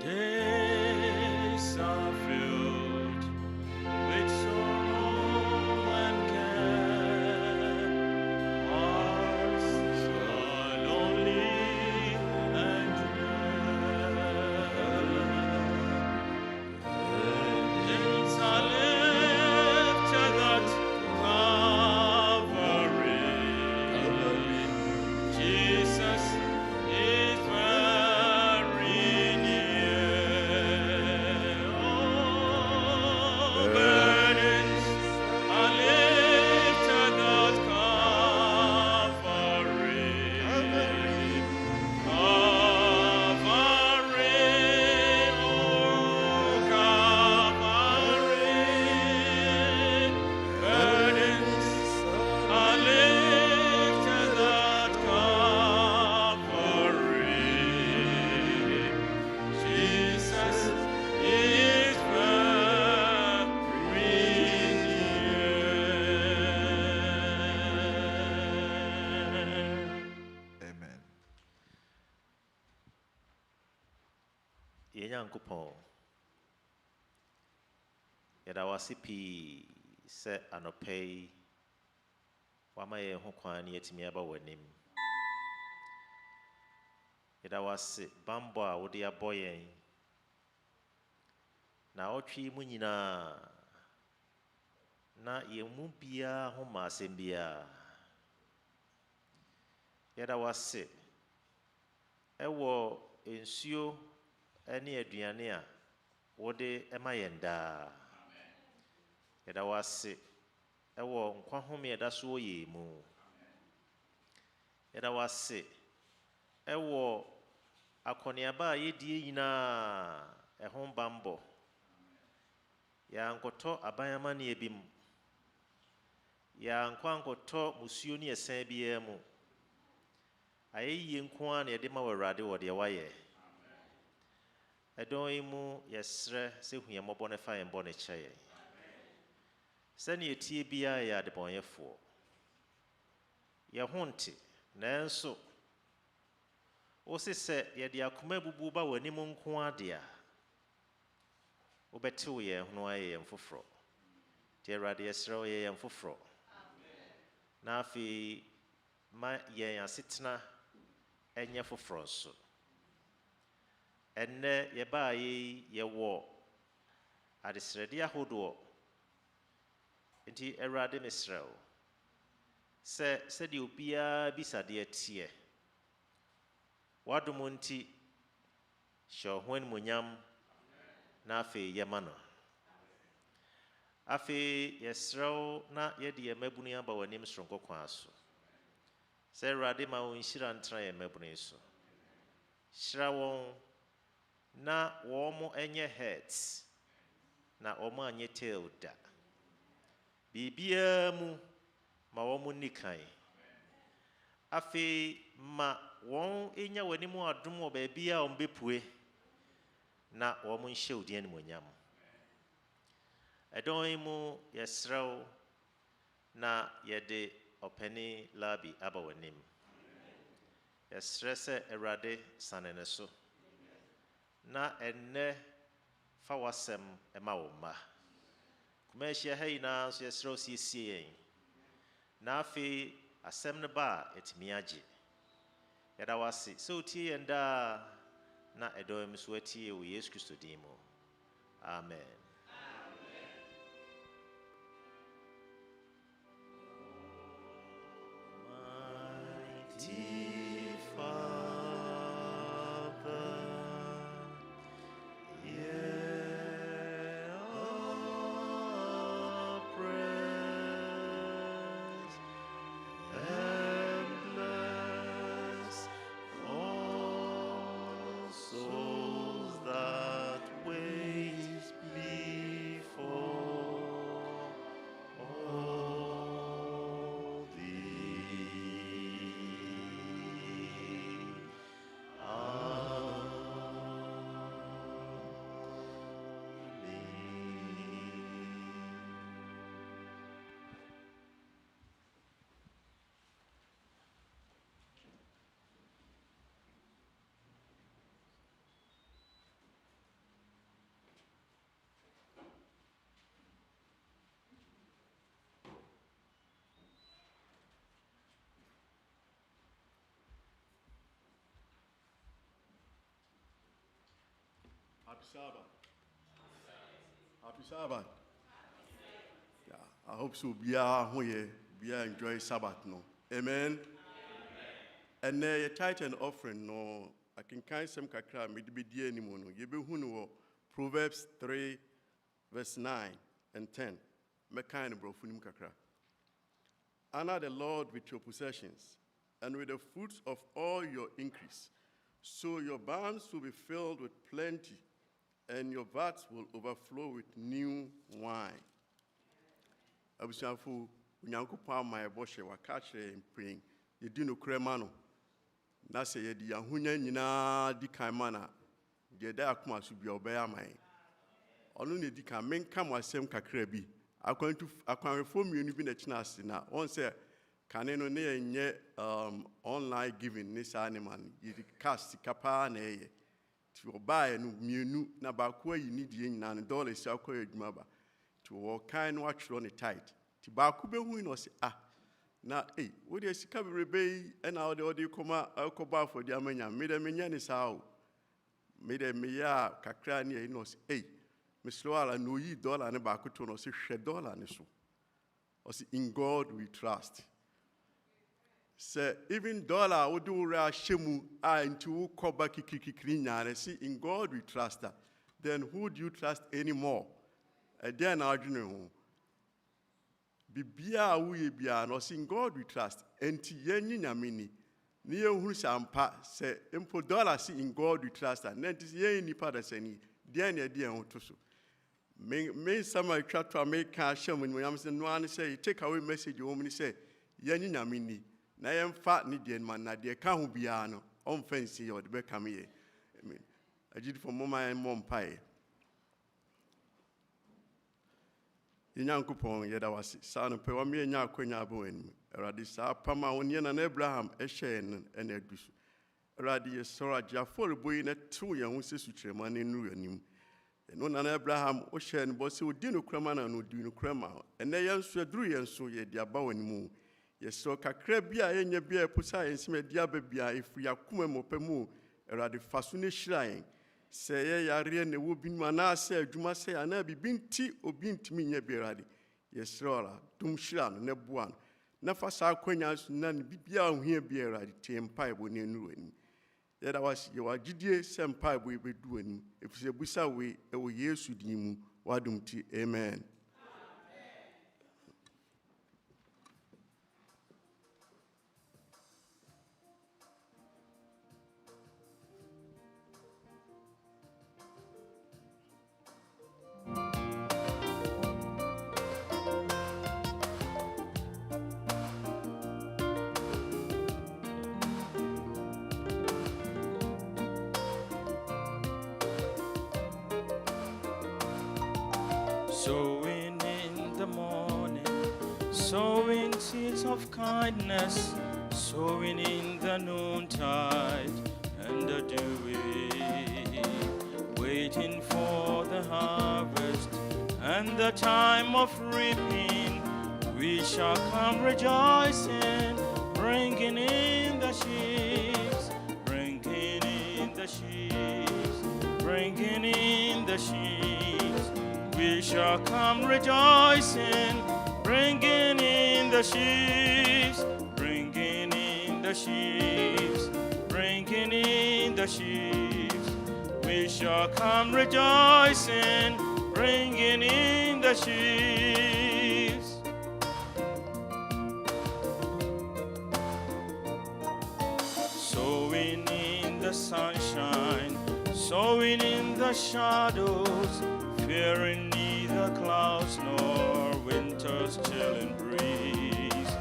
Days are filled with sorrow and care. Hearts are lonely and drear. Burdens are lifted at Calvary. Jesus is very near. Oh, burdens are lifted at Calvary. Calvary, oh, Calvary. Burdens are lifted at Calvary. Jesus is very near. Amen. Yenyankopɔn yɛda wase pii sɛ anɔpa yi wama yɛn ho kwan ne yɛtumi aba w'anim. Yɛda wase bambɔ a wode abɔ yɛn na ɔtwe mu nyinaa na yɛn mu biara ho ma asɛm biara. Yɛda wase ɛwɔ nsuo ne aduane a wode ɛma yɛn daa. Yɛda wase ɛwɔ nkwa home yɛda so wɔ yɛn mu. Yɛda wase ɛwɔ akɔneaba a yɛdie nyinaa ɛho bambɔ. Yɛankɔtɔ aban amanneɛ bi mu. Yɛankɔ ankɔtɔ musuo ne ɛsɛn biara mu. Ayɛyie nko ara na yɛde ma wɔ Awurade wɔ deɛ wayɛ. Ɛdɔn yi mu yɛsrɛ sɛ hu yɛn mmɔbɔ ne fa yɛn bɔ ne kyɛ yɛn. Sɛnea yɛtie biara yɛ adebɔnyɛfoɔ. Yɛn ho nte, nanso wose sɛ yɛde akoma abubu ba w'anim nko ade a wobɛtew yɛn ho ayɛ yɛn foforɔ. Nti Awurade yɛsrɛ wo yɛ yɛn foforɔ. Na afei ma yɛn asetena ɛnyɛ foforɔ nso. Ɛnnɛ yɛbaa yɛwɔ adesrɛdeɛ ahodoɔ. Nti Awurade mesrɛ wo sɛ sɛdeɛ obiara bisadeɛ teɛ. W'adom nti hyɛ wo ho animuonyam na afei yɛma no. Afei yɛsrɛ wo na yɛde yɛn mmabunu aba w'anim soronko kwan so. Sɛ Awurade ma wo nhyira ntena yɛn mmabunu yi so. Hyira wɔn na wɔn mo ɛnyɛ heads na wɔn mo anyɛ tail da. Biribiara mu ma wɔn mo nni kan. Afei ma wɔn ɛnya w'anim adom wɔ baabi a wɔn bɛpue na wɔn mo nhyɛ wo din animuonyam. Ɛdɔn yi mu yɛsrɛ wo na yɛde ɔpani Larbi aba w'anim. Yɛsrɛ sɛ Awurade sane ne so. Na ɛnnɛ fa w'asɛm ɛma wo mma. Kuma ahyia ha nyinaa nso yɛsrɛ wo siesie yɛn. Na afei asɛm no ba a ɛtumi agye. Yɛda wase sɛ wotie yɛn daa na ɛdɔm mu so atie wɔ Yesu Kristo din mu. Amen. Mighty Father, hear our prayers and bless all souls that wait Sabbath. Happy Sabbath. Yeah, I hope so. Be enjoy Sabbath no. Amen. And your tithe and offering no. I can kind some kakra me be die anymore no. You be who Proverbs 3 verse 9 and 10. Me kind bro funim kakra. Honor the Lord with your possessions and with the fruits of all your increase. So your barns will be filled with plenty, and your vats will overflow with new wine. Abusiafo Onyankopɔn my boshe wa catch and praying. You do no cremano. Na se ye di yahunya nyina di kan mana. De da akoma so bia obeya man. Ono ne di kan menka mo asem kakra bi. Akwanfo mienu bi na kina ase na. On say kane no ne enye online giving ne sa ne man. Yi cast kapa na eye. Ti obae no mienu na ba ko yi ni die nyina no dollar sia ko adwuma ba. Ti wo kan no atwro ne tight. Ti ba ko be hu no se na wo de sika berebe e na wo de koma akoba for de amanya me de menya ne sao me de me ya kakra ne no se me slow ala no yi dollar ne ba ko to no se hwe dollar ne so o se in God we trust. Say even dollar wo do ra shemu into wo koba kikikikri nyare see in God we trust. Then who do you trust anymore? Then adwene ho bibia we bia no in God we trust. Enti yenyi nyameni ni ehuru sampa say empo dollar see in God we trust. And enti yen nipa da sani dia na dia ho to so me sama twa to make shemu ni yam say no an say take away message wo me say yenyi nyameni na yemfa ni dia man na dia ka ho bia no on fancy your be come here. Amen. Agid for mama and mom pie. Inyankopon yeda wasi sa no pe wa me nya akonya abo anim erade sa pama woni na Abraham ehye en adusu erade ye sora ja for boyi na tu ye hu sesu trema na nu anim eno na Abraham o hye en bo se odi no krama na no di no krama ene ye nso aduru ye nso ye di aba wanimu ye so kakra bia ye nya bia epusa ye nsime di aba bia efri akoma mopemu erade faso ne hirayen say yare ne wo binma na ase adwuma say ana bibinti obintimi nya berade yesrora dum hira no ne boa no na fa sa akwanya na ne bibia ohia berade tempai bo ne nu ani yeda was ye wagidie sempai bo ebedu ani efise busa we e wo Yesu din mu wadum ti amen. Sowing in the morning, sowing seeds of kindness, sowing in the noontide and the dewy, waiting for the harvest and the time of reaping. We shall come rejoicing, bringing in the sheaves, bringing in the sheaves, bringing in the sheaves. We shall come rejoicing, bringing in the sheaves, bringing in the sheaves, bringing in the sheaves. We shall come rejoicing, bringing in the sheaves. Sowing in the sunshine, sowing in the shadows, fearing neither clouds nor winter's chilling breeze.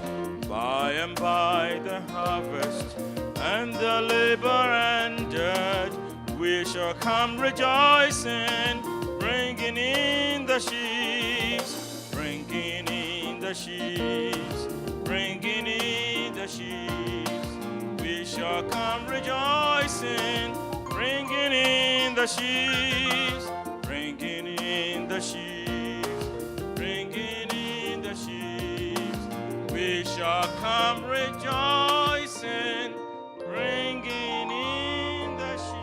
By and by the harvest and the labor ended, we shall come rejoicing, bringing in the sheaves, bringing in the sheaves, bringing in the sheaves. We shall come rejoicing, bringing in the sheaves, bringing in the sheaves, bringing in the sheaves. We shall come rejoicing, bringing in the sheaves.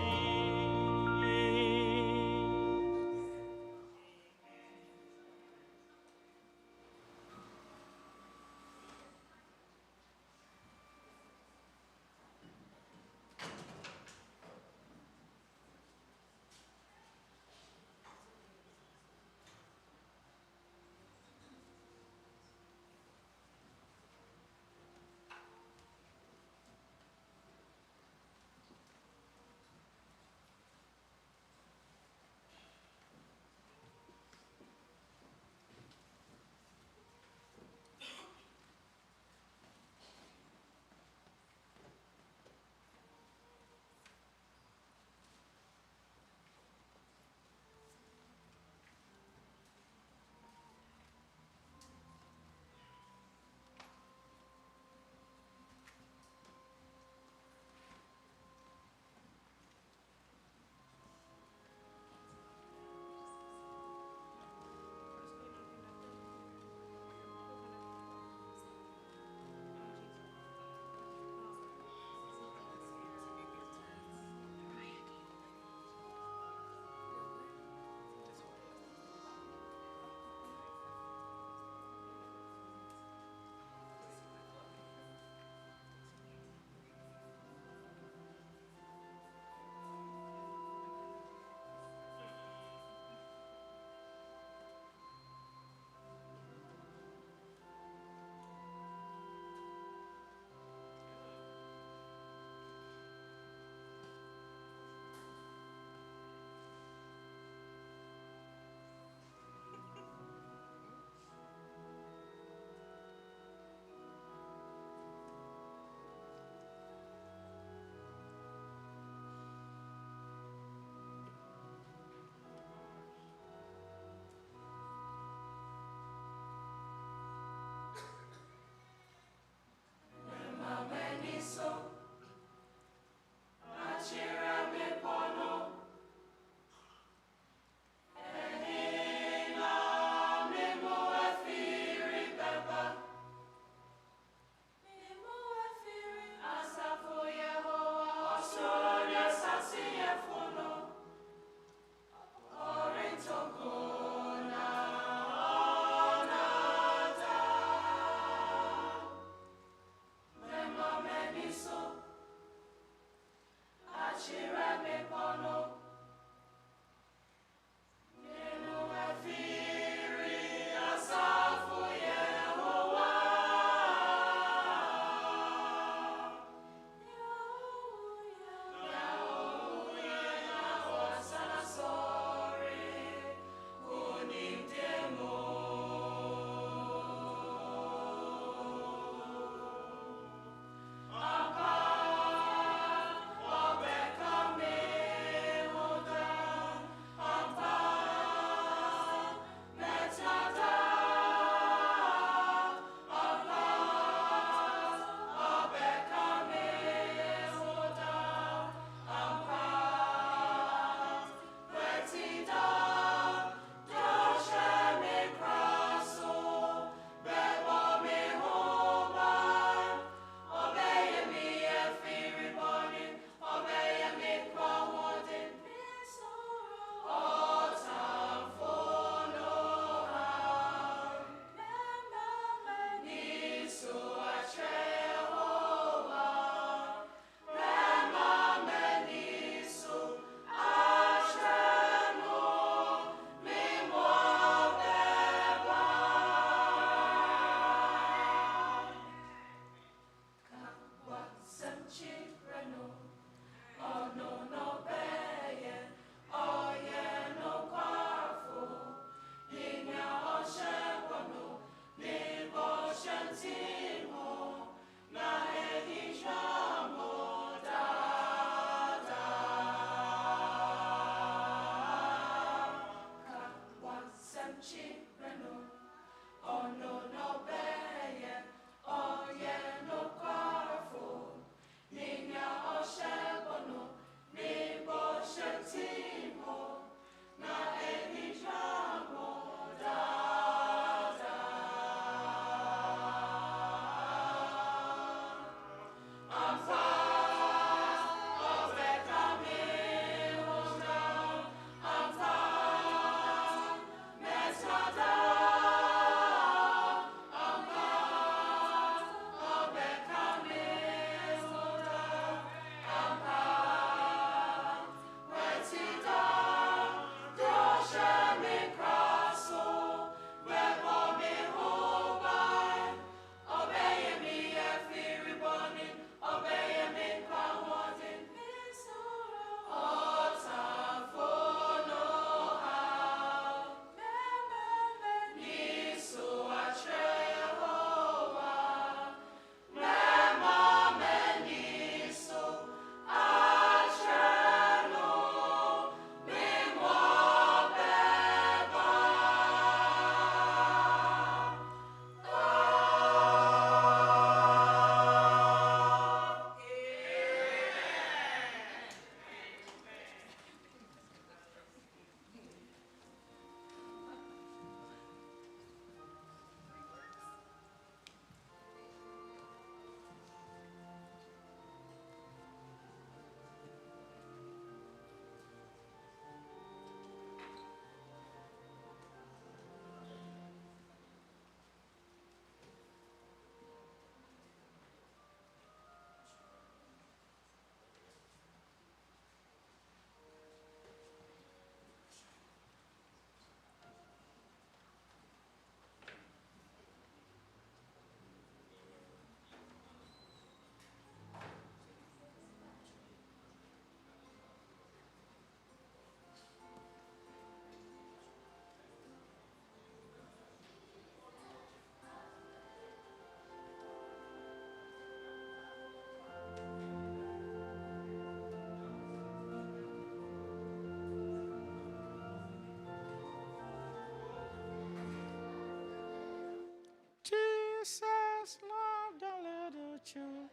children.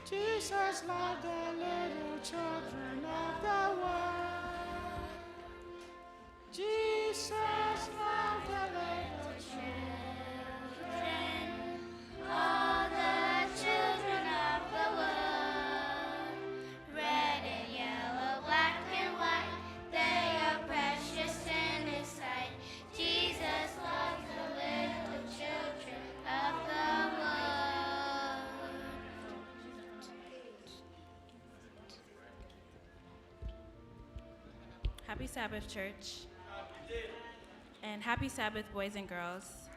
Jesus loved the little children of the world. Jesus loved the little children. All the children of the world, red and yellow, black and white, they are precious in His sight. Jesus loves the little children of the world. Happy Sabbath, church. And happy Sabbath, boys and girls.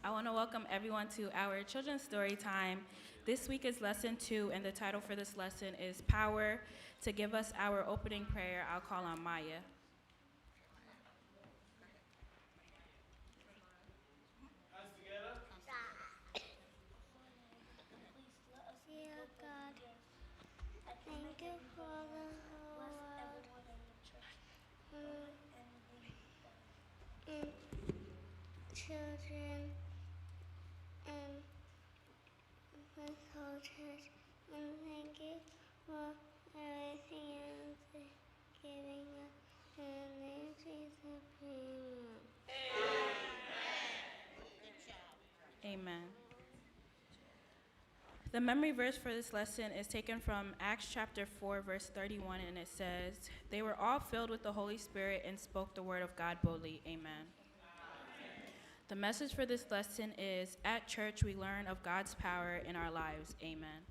I want to welcome everyone to our children's story time. This week is lesson 2, and the title for this lesson is Power. To give us our opening prayer, I'll call on Maya. Dear God, thank you for the whole world. And children and the whole church, and thank you for everything and giving us and in Jesus' name. Amen. The memory verse for this lesson is taken from Acts chapter 4, verse 31, and it says, "They were all filled with the Holy Spirit and spoke the word of God boldly." Amen. The message for this lesson is, at church we learn of God's power in our lives. Amen.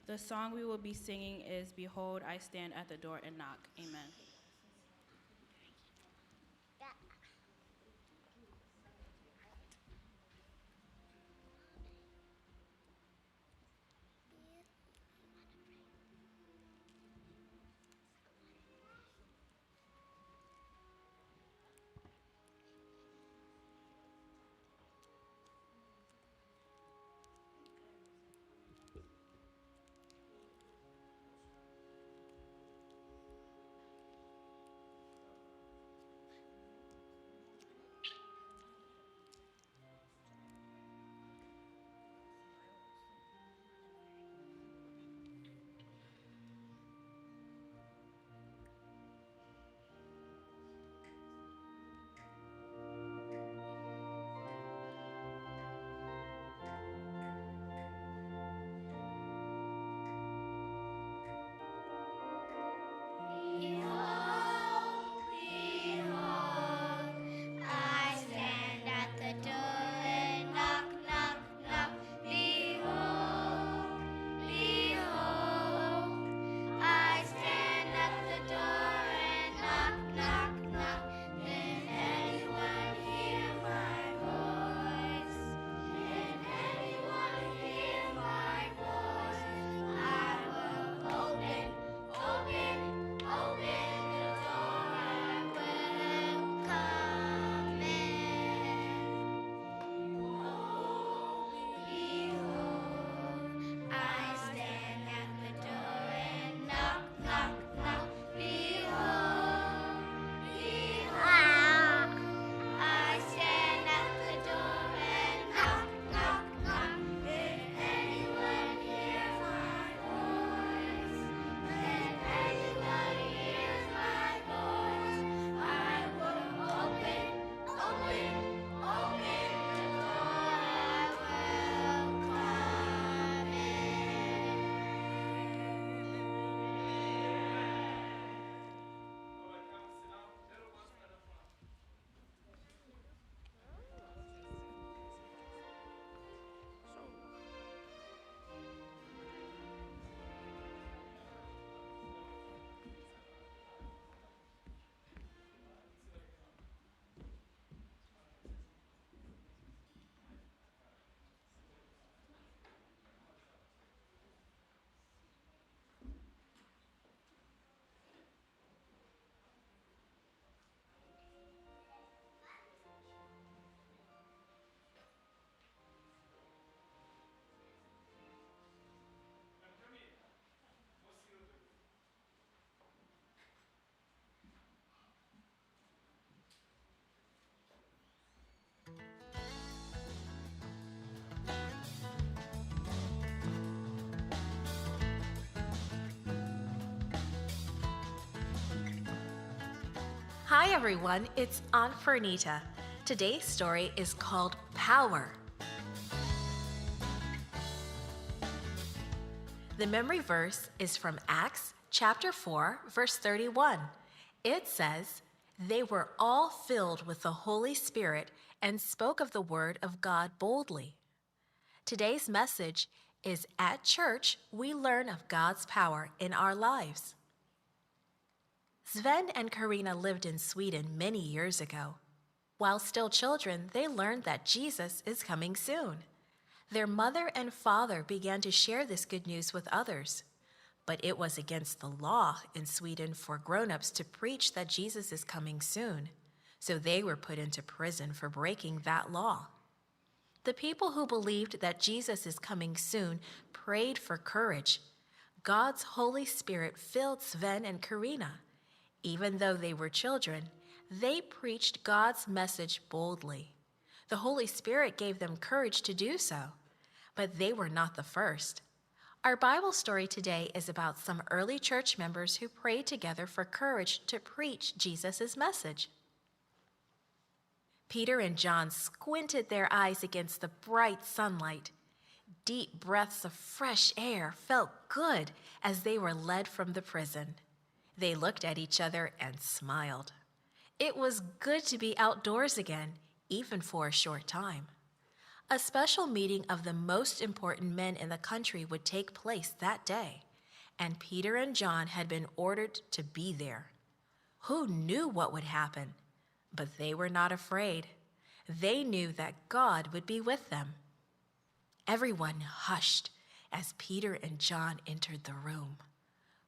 The song we will be singing is, "Behold, I stand at the door and knock." Amen. Hi everyone, it's Aunt Fernita. Today's story is called Power. The memory verse is from Acts chapter 4, verse 31. It says, "They were all filled with the Holy Spirit and spoke of the word of God boldly." Today's message is at church, we learn of God's power in our lives. Sven and Karina lived in Sweden many years ago. While still children, they learned that Jesus is coming soon. Their mother and father began to share this good news with others. But it was against the law in Sweden for grown-ups to preach that Jesus is coming soon, so they were put into prison for breaking that law. The people who believed that Jesus is coming soon prayed for courage. God's Holy Spirit filled Sven and Karina. Even though they were children, they preached God's message boldly. The Holy Spirit gave them courage to do so, but they were not the first. Our Bible story today is about some early church members who prayed together for courage to preach Jesus' message. Peter and John squinted their eyes against the bright sunlight. Deep breaths of fresh air felt good as they were led from the prison. They looked at each other and smiled. It was good to be outdoors again, even for a short time. A special meeting of the most important men in the country would take place that day, and Peter and John had been ordered to be there. Who knew what would happen? But they were not afraid. They knew that God would be with them. Everyone hushed as Peter and John entered the room.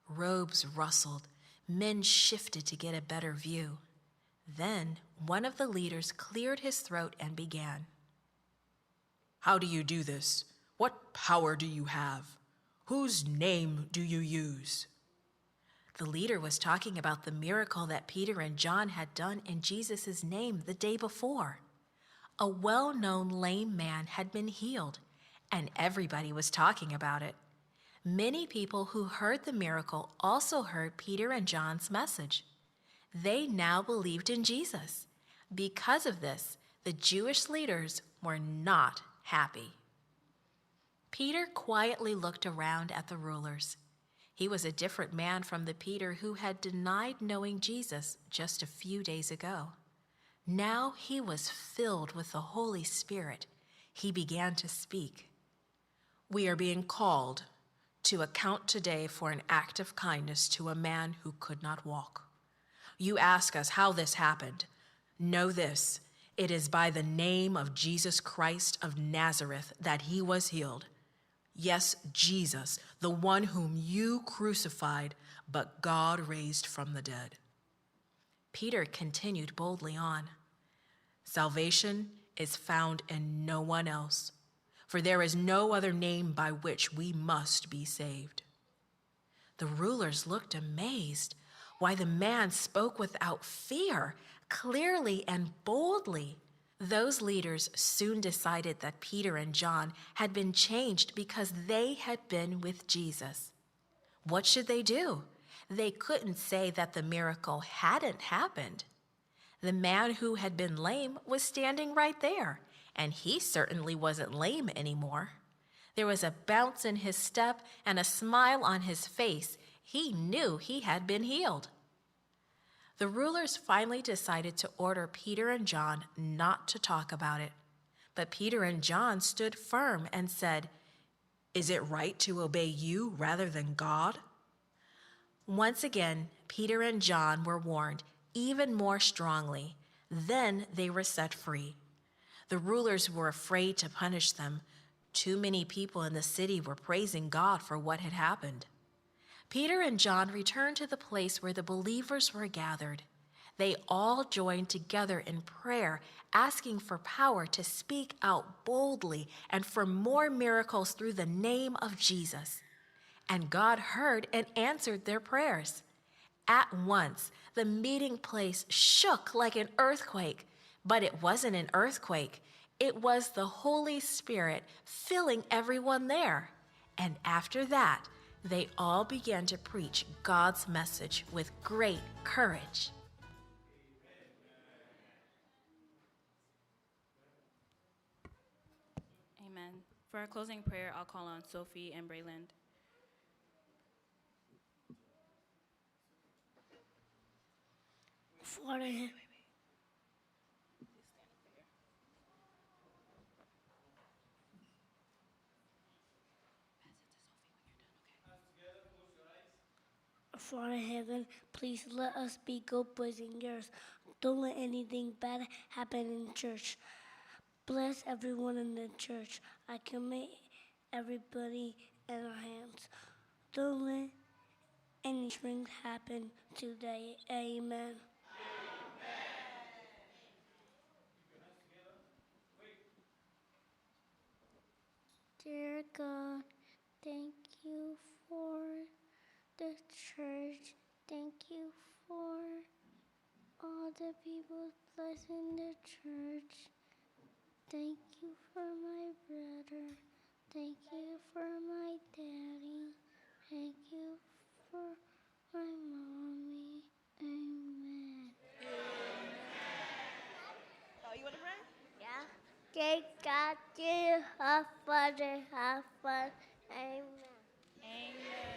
Robes rustled. Men shifted to get a better view. Then one of the leaders cleared his throat and began. "How do you do this? What power do you have? Whose name do you use?" The leader was talking about the miracle that Peter and John had done in Jesus' name the day before. A well-known lame man had been healed, and everybody was talking about it. Many people who heard the miracle also heard Peter and John's message. They now believed in Jesus. Because of this, the Jewish leaders were not happy. Peter quietly looked around at the rulers. He was a different man from the Peter who had denied knowing Jesus just a few days ago. Now he was filled with the Holy Spirit. He began to speak. "We are being called to account today for an act of kindness to a man who could not walk. You ask us how this happened. Know this, it is by the name of Jesus Christ of Nazareth that he was healed. Yes, Jesus, the one whom you crucified, but God raised from the dead." Peter continued boldly on. "Salvation is found in no one else, for there is no other name by which we must be saved." The rulers looked amazed. Why, the man spoke without fear, clearly and boldly. Those leaders soon decided that Peter and John had been changed because they had been with Jesus. What should they do? They couldn't say that the miracle hadn't happened. The man who had been lame was standing right there, and he certainly wasn't lame anymore. There was a bounce in his step and a smile on his face. He knew he had been healed. The rulers finally decided to order Peter and John not to talk about it. But Peter and John stood firm and said, "Is it right to obey you rather than God?" Once again, Peter and John were warned even more strongly. Then they were set free. The rulers were afraid to punish them. Too many people in the city were praising God for what had happened. Peter and John returned to the place where the believers were gathered. They all joined together in prayer, asking for power to speak out boldly and for more miracles through the name of Jesus. And God heard and answered their prayers. At once, the meeting place shook like an earthquake, but it wasn't an earthquake. It was the Holy Spirit filling everyone there. And after that, they all began to preach God's message with great courage. Amen. For our closing prayer, I'll call on Sophie and Brayland. Father, Father in heaven, please let us be good boys and girls. Don't let anything bad happen in church. Bless everyone in the church. I commit everybody in our hands. Don't let anything happen today. Amen. Dear God, thank you for the church. Thank you for all the people blessing the church. Thank you for my brother. Thank you for my daddy. Thank you for my mommy. Amen. Oh, you want to pray? Yeah. Thank God, you have Father, have fun. Amen. Amen.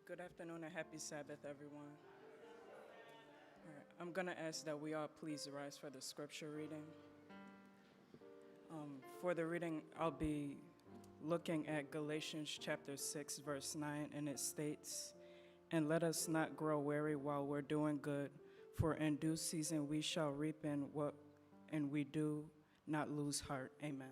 Good afternoon and happy Sabbath, everyone. All right, I'm going to ask that we all please rise for the scripture reading. For the reading, I'll be looking at Galatians chapter 6, verse 9, and it states, And let us not grow weary while we're doing good, for in due season we shall reap and we do not lose heart. Amen.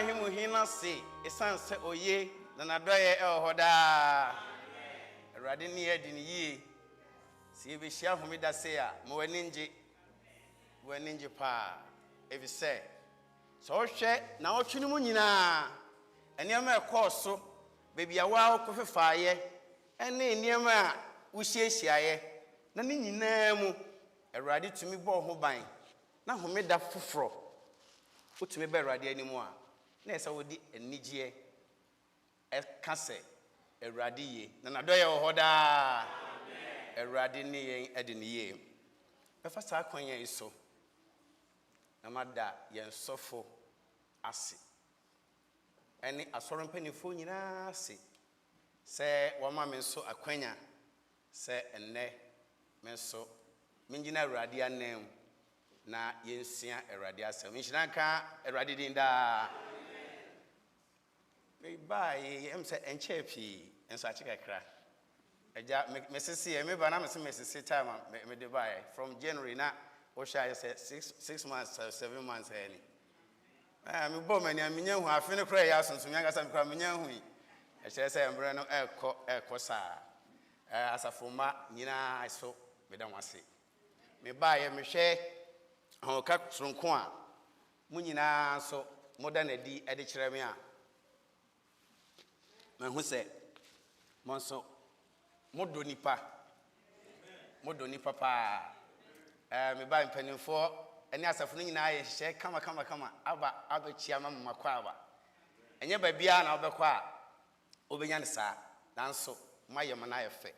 himu hina se esan se oye na nadoye hoda awurade ne yɛ di ne yie si ebehia homeda se a mo waninje pa ebi se so hwɛ na otwene mu nyinaa eniema ekɔɔso bebi awa okofefaaye ene eniema a wohyiahyiaye na ne nyinaa mu awurade tumi bɔ ho ban na homeda foforo utumi bɛ awurade animu a na ɛsɛ wodi anigye ɛka sɛ awurade ye na nadɔyɛ wɔ hɔ daa awurade ne yɛn ɛde ne yie bɛfa saa kwan yɛn so na mada yɛn sɔfo ase ɛne asɔre mpanimfoɔ nyinaa ase sɛ wɔma me nso akwanya sɛ ɛnnɛ me nso mengyina awurade anam na yɛnsua awurade asɛm menhyira nka awurade din daa mebae ɛm sɛ ɛnkyɛɛ pii nso akye kakra agya mesese me ba na mese mesese time a mede bae from January na wohwɛ ayɛ sɛ 6 months 7 months ani mebɔ m'ani a menya hu afe no koraa ɛyɛ asonsomi ankasa mekora menya hu yi ɛkyerɛ sɛ mmerɛ no ɛkɔ saa asafomma nyinaa so meda mo ase mebaeɛ mehwɛ ahoka soronko a mo nyinaa so moda nadi ɛde kyerɛ me a mahu sɛ mo nso modo nipa paa mebae mpanimfoɔ ɛne asafo no nyinaa yɛ hyehyɛ kama aba abɛkyia ma mamakɔ aba ɛnyɛ baabiara na wobɛkɔ a wobɛnya ne saa nanso moayɛ ma no ayɛ fɛ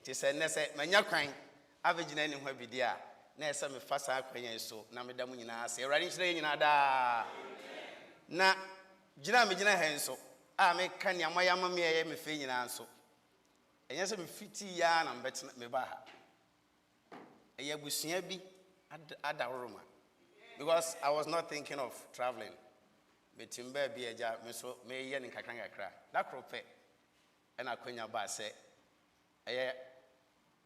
nti sɛ nnɛ sɛ manya kwan abɛgyina ani ho abidi a na ɛsɛ mefa saa kwan yɛn so na meda mu nyinaa sɛ awurade nhyerɛ yɛ nyinaa daa na gyina megyina ha nso a meka nea moayɛ ama me ɛyɛ mefɛ nyinaa nso ɛnyɛ sɛ mefiti ya na mbɛtena meba ha ɛyɛ abusua bi adaworoma because I was not thinking of traveling metim ba bi agya me so meyɛ ne nkakra da kropɛ ɛna akwanya ba sɛ ɛyɛ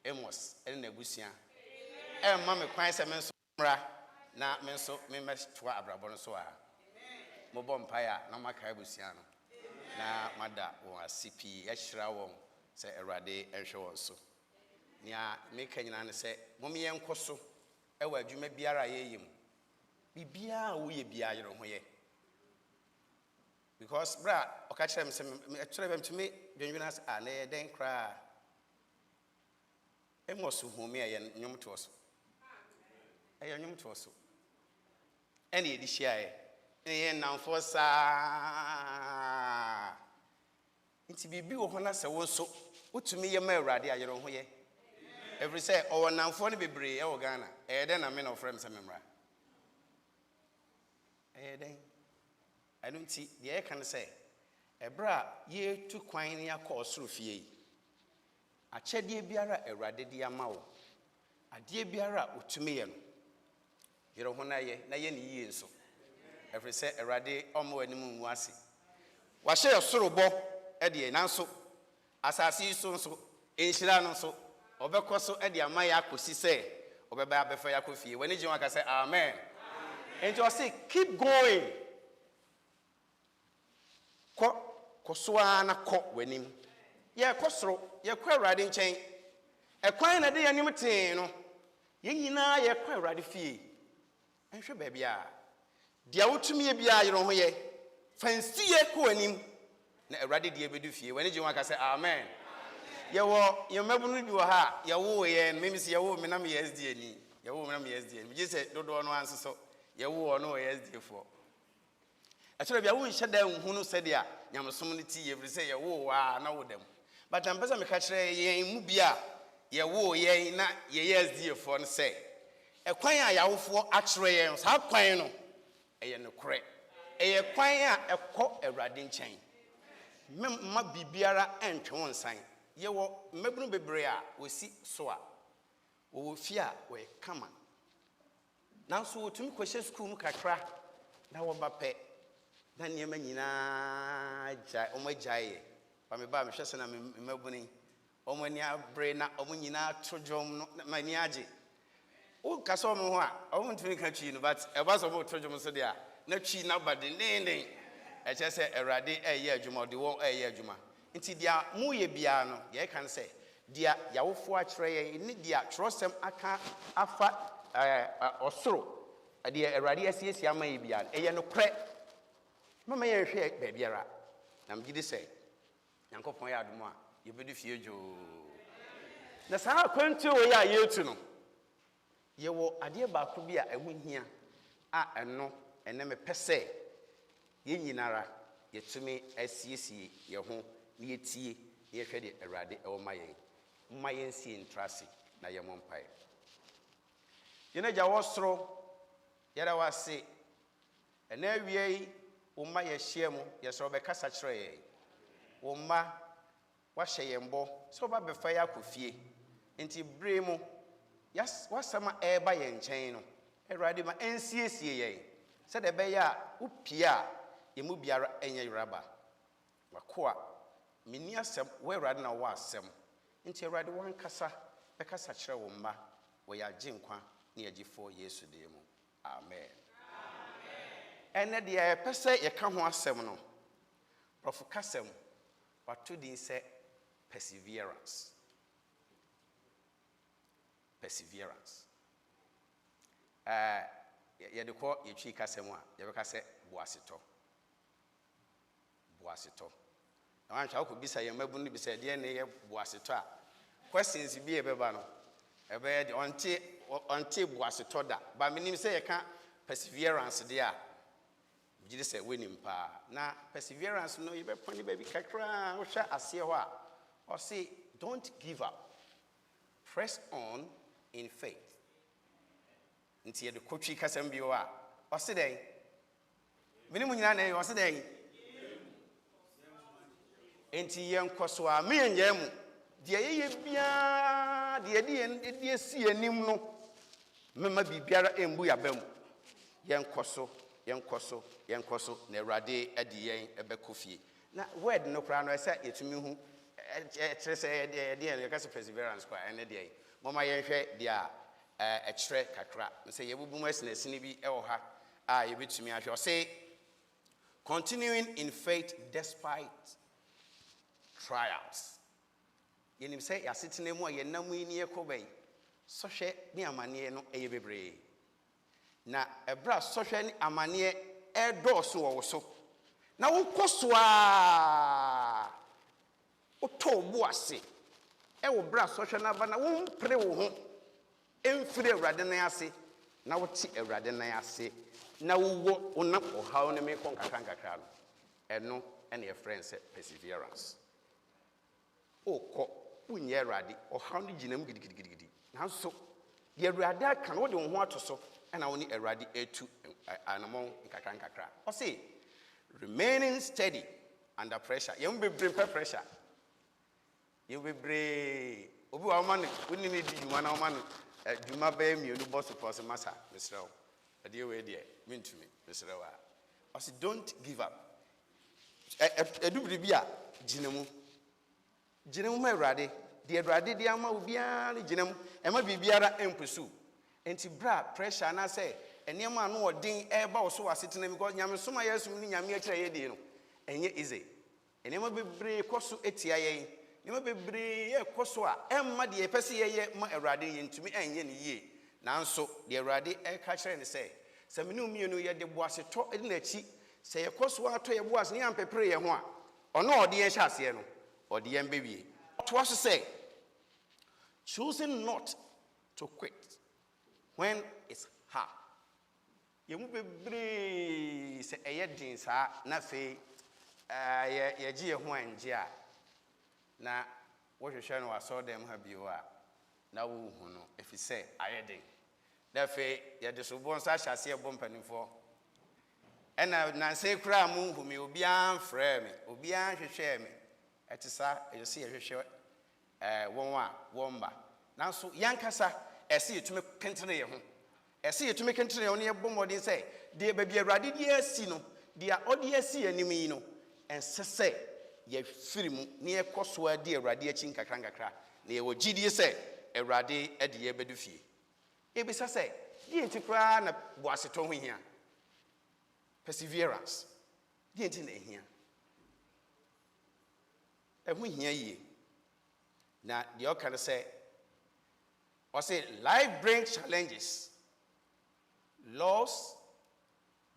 emos ɛne na abusua ɛmma me kwan sɛ me nso mmra na me nso memɛtoa abrabɔ no so a mobɔ mpaeɛ a na maka abusua no na mada wɔn ase pii ɛhyira wɔn sɛ awurade ɛhwɛ wɔn so nea meka nyinaa ne sɛ mommyɛ nkɔ so ɛwɔ adwuma biara a yɛyɛ mu biribiara a woyɛ biara yerɛ ho yɛ because bra ɔka kyerɛ me sɛ ɛkyerɛ bɛm tumi dwendwene ase a na yɛ dɛn koraa ɛmɔ so home a yɛ nnwom toɔ so ɛyɛ nnwom toɔ so ɛne yɛde hyiaeɛ ne yɛ nnamfoɔ saa nti biribi wɔ hɔ na sɛ wo nso wotumi yɛ ma awurade a yerɛ ho yɛ ɛfiri sɛ ɔwɔ nnamfoɔ no bebree ɛwɔ Ghana ɛyɛ dɛn na me na ɔfrɛ me sɛ memmra ɛyɛ dɛn ɛno nti deɛ yɛka no sɛ ɛberɛ a yɛtu kwan ne yɛakɔ ɔsoro fie yi akyɛdeɛ biara awurade de ama wo adeɛ biara a wotumi yɛ no yerɛ ho na yɛ ne yie nso ɛfiri sɛ awurade ɔma w'anim ngu ase wahyɛ ɔsoro bɔ ɛdeɛ nanso asase yi so nso ɛnhyira no nso ɔbɛkɔ so ɛde ama yɛ akɔsi sɛ ɔbɛba abɛfa yɛ akɔ fie w'ani gye ho aka sɛ amen nti ɔse keep going kɔ so ara na kɔ w'anim yɛkɔ soro yɛkɔ awurade nkyɛn ɛkwan na de yɛnim tee no yɛn nyinaa yɛkɔ awurade fie ɛnhwɛ baabi a deɛ wotumi yɛ biara yerɛ ho yɛ fansi yɛ kɔ w'anim na awurade deɛ bɛdu fie w'ani gye ho aka sɛ amen yɛwɔ yɛmmabunu bi wɔ ha yɛwo yɛ no memisi yɛwo me na meyɛ SDA ni yɛwo me na meyɛ SDA ni megye sɛ dodoɔ no anso so yɛwo ɔno wɔyɛ SDA foɔ ɛkyerɛ bia wonhyɛ da nhunu sɛdeɛ nyamesom no ti yɛfiri sɛ yɛwo wɔ a na wo dam but ampɛ sɛ meka kyerɛ yɛn mu bi a yɛwo yɛn na yɛyɛ SDA foɔ no sɛ ɛkwan a yɛawofoɔ akyerɛ yɛn saa kwan no ɛyɛ nokorɛ ɛyɛ kwan a ɛkɔ awurade nkyɛn mma biribiara ɛntwe wo nsan yɛwɔ mmabunu bebree a wɔsi so a wɔwɔ fie a wɔyɛ kama nanso wɔtumi kɔhyɛ sukuu mu kakra na wɔba pɛ na nneɛma nyinaa ɔmo agyaeɛ bameba mehwɛ sɛ na mmabunu ɔmo ani abere na ɔmo nyinaa to dwom no ma ani agye woka sɛ ɔmo ho a ɔmo ntumi ka twi no but ɛba sɛ ɔmo to dwom so deɛ a na twi na ba dendenden ɛkyɛ sɛ Awurade ɛyɛ adwuma ɔde wɔn ɛyɛ adwuma nti dia mu yɛ bia no yɛ kan sɛ dia yawofo akyerɛ yɛn ne dia trɔsɛm aka afa ɔsoro dia Awurade asiesie ama yɛ bia ɛyɛ no korɛ mama yɛ hwɛ baabiara na mgidi sɛ Nyankopɔn yɛ adom a yɛbɛdu fie dwoo na saa kwantu wɔ yɛ a yɛtu no yɛwɔ adeɛ baako bi a ɛho hia a ɛno ɛnɛ mepɛ sɛ yɛn nyinara yɛtumi asiesie yɛn ho na yɛtie na yɛhwɛ deɛ Awurade ɛwɔ ma yɛn mma yɛn sie ntrase na yɛn mo mpae yɛn agya wɔ soro yɛda wase ɛna awie yi wo mma yɛhyia mu yɛsɛ wɔbɛkasa kyerɛ yɛn wo mma wahyɛ yɛn bɔ sɛ wɔba bɛfa yɛ akɔ fie nti bere mu wasɛm a ɛreba yɛn nkyɛn no Awurade ma ɛnsiesie yɛn sɛdeɛ ɛbɛyɛ a wopie a yɛmu biara ɛnyɛ yoraba wako a menni asɛm wo Awurade na wɔ asɛm nti Awurade wankasa bɛkasa kyerɛ wo mma wɔyɛ agye nkwa ne agyefo Yesu deɛ mu amen ɛnɛ deɛ yɛpɛ sɛ yɛka ho asɛm no prɔfo kasɛm wato din sɛ perseverance yɛde kɔ yɛtwi kasɛm a yɛbɛka sɛ boasetɔ na wantwa wokɔ bisa yɛn mabu no bisa deɛ ne yɛ boasetɔ a questions bi yɛbɛba no ɛbɛyɛ de ɔnte boasetɔ da ba menim sɛ yɛka perseverance deɛ a gyiri sɛ wonim paa na perseverance no yɛbɛpɔne baabi kakraa wohwɛ aseɛ hɔ a ɔse don't give up, press on in faith nti yɛde kɔtwi kasɛm bi hɔ a ɔse dɛn menim nyinaa na ɔse dɛn nti yɛnkɔ so a meyɛnyɛ mu deɛ yɛyɛ biara deɛ yɛde asi anim no mema biribiara ɛmbu yɛaba mu yɛnkɔ so na Awurade adi yɛn ɛbɛkɔ fie na word no koraa no ɛsɛ yɛtumi hu ɛkyerɛ sɛ yɛdeɛ no yɛka sɛ perseverance koraa ɛne deɛ mɔma yɛnhwɛ deɛ a ɛkyerɛ kakra sɛ yɛbubu mu asinasini bi ɛwɔ ha a yɛbɛtumi ahwɛ ɔse continuing in faith despite trials yɛnim sɛ yɛasetena mu a yɛnam yi ne yɛkɔ bɛyi sɔhwɛ ne amanneɛ no ɛyɛ bebree na ɛberɛ a sɔhwɛ ne amanneɛ ɛdɔɔso wɔ wo so na wokɔ so a wotɔ bo ase ɛwɔ berɛ a sɔhwɛ no aba na wompere wo ho ɛmfiri Awurade nan ase na wote Awurade nan ase na wowɔ wonam ɔhaw no mekɔ nkakra no ɛno ɛne yɛfrɛ sɛ perseverance okɔ wonyɛ Awurade ɔhaw no gyina mu gidigidigidi nanso deɛ Awurade aka no wode wo ho ato so ɛna wo ne Awurade ɛtu anamɔn nkakra ɔse remaining steady under pressure yɛm bebree mpɛ pressure yɛm bebree obi wa woma no woni ne di dwuma na woma no dwuma bɛyɛ mmienu bɔ so pɔ so masa mesrɛ wo ɛdeɛ wei deɛ mentumi mesrɛ wo a ɔse don't give up ɛdu biribi a gyina mu ma Awurade deɛ Awurade de ama wo biara no gyina mu ɛma biribiara ɛmpusu enti bra pressure anaasɛ ɛnneɛma a no ɔden ɛreba wo so wɔ asetena mi because nyamesom a yɛasom ne nyame akyerɛ yɛdie no ɛnyɛ easy ɛnneɛma bebree kɔ so atia yɛn nneɛma bebree yɛkɔ so a ɛmma deɛ yɛpɛ sɛ yɛyɛ ma Awurade yɛntumi ɛnyɛ no yie nanso deɛ Awurade ɛka kyerɛ ne sɛ mene mmienu yɛde boasetɔ de n'akyi sɛ yɛkɔ so atɔ yɛ boase ne yɛmpɛpere yɛn ho a ɔno a ɔde yɛn hyɛ aseɛ no ɔde yɛn bɛwie ɔtoa so sɛ choosing not to quit when it's hard yɛmu bebree sɛ ɛyɛ den saa na afei yɛgye yɛ ho angye a na wohwehwɛ no wasɔ dɛm ha bio a na wohu no ɛfiri sɛ ayɛ den na afei yɛde so bɔ nsa ahyɛ aseɛ bɔ mpanimfoɔ ɛna nanse koraa mu hu me obiara mfrɛ me obiara hwehwɛ me ɛte saa ɛyɛ sɛ yɛhwehwɛ wɔn a wɔn mba nanso yɛnkasa ɛsɛ yɛtumi kentene yɛn ho ɛsɛ yɛtumi kentene yɛn ho ne yɛbɔ mmɔden sɛ deɛ baabi Awurade de asi no deɛ ɔde asi anim yi no ɛnsɛ sɛ yɛfiri mu ne yɛkɔ so adi Awurade akyi nkakra na yɛwɔ gyidie sɛ Awurade de yɛbɛdu fie ebisa sɛ deɛ nti koraa na boasetɔ ho hia perseverance Didn't here. And we hear ye. Now, the other can say, or say, life brings challenges, loss,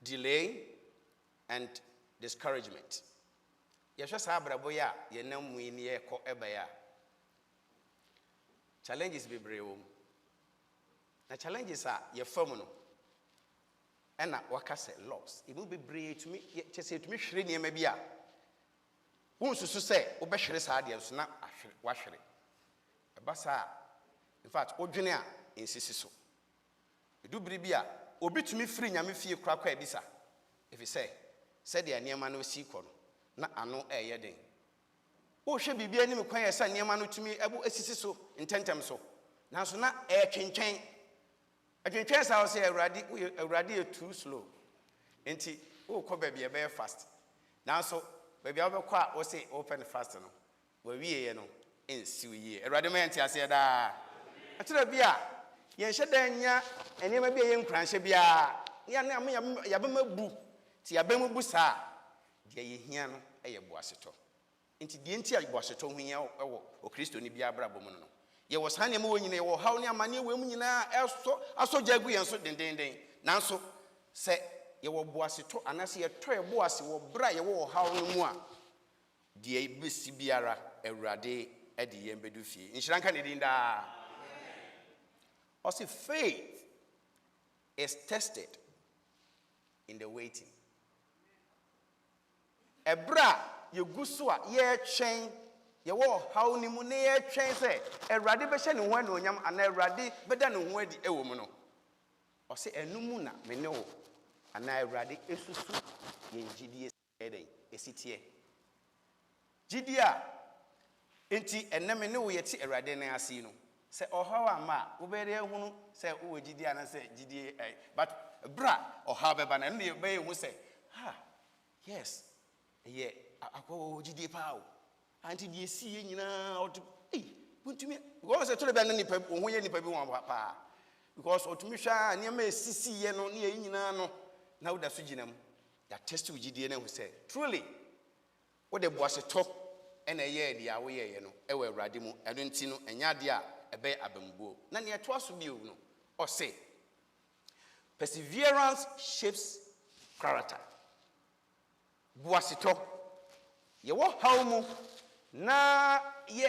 delay, and discouragement. Yeshua Sabraboya, ye name we near ko ebaya. Challenges be brave. The challenges are your feminine. And waka say loss. It will be brave to me, just say to me, Shrini maybe. Who so say, Obeshre Sadians, not Washre. A bassa, in fact, Odrinia insists so. You do bribia, obi to me free, Yami fee crack bisa. If you say, said the near man will sequel, not I know a yedding. Oh, should be any require son near man to me, able assist so, intentem so. Now, so not air chain. I can chance I'll say a radio too slow. Ain't he? Oh, come baby, a bear fast. Now, so baby, I'll be quiet or say open fast. No, where we know in Sue. A radiment, I said, I told her, Bia, yes, Shadania, and you may be a young cranch, Bia, Yabama boo, Tiabama busa, Jay Hiano, a boassito. Into the entire boassito, me or Christo Nibia Brabomono. Ye was honey moving in a how near money women also jaggy and so den. Now so say ye were boassito, and I see a tray boassy or bright or how no more. The ABC Biara, a rade at the embedufi. In Shrankan in da. Also, faith is tested in the waiting. A bra, you gusua, ye chain. You walk how ni munea chain say a radi beshan in one yam and a radi better than where the woman. Or say a numuna, me know, and I radi esusu in GDS heading, a city. GDR, inti and never know yet a radina asino. Say, oh, how am I? Ubere who say, oh, GDR and say GDA, but bra or Habeban and the bay will say, ha, yes, yeah, I go GDA power. Until you see now, hey, put to me. Because I told you about any people when any people want papa. Because Otumisha near me see no near no. Now that's Sujinam. That test to GDN will say, truly, what the boss talk and a year the away, ewe radimu, adentino, and yadia, a bear abambo. None yet was to be, or say, perseverance shapes character. Boasito, you walk home. Na ye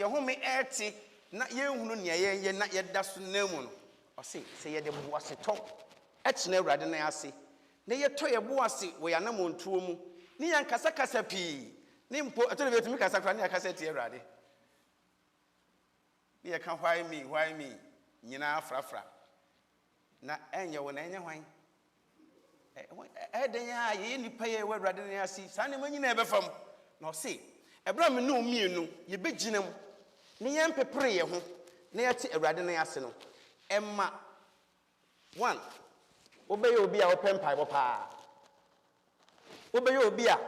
home eti na ye hunu ne ye na ye daso namu no o say ye de boase to eti na awrade na ase na ye to ye boase we yana montuo mu ni yan kasa kasa pi ni mpo atole betumi kasa kra ni akasa ti awrade ni ye kan why me nyina afrafra na enye wo na enye hwan den ya ye nipa ye we awrade na ase sa ne manyi na e be fam na o say Abraham no mienu ye beginam ne yem pepere ye ho na ye te awrade na ase no emma 1 obeye obi a opempai bo pa obeye obi a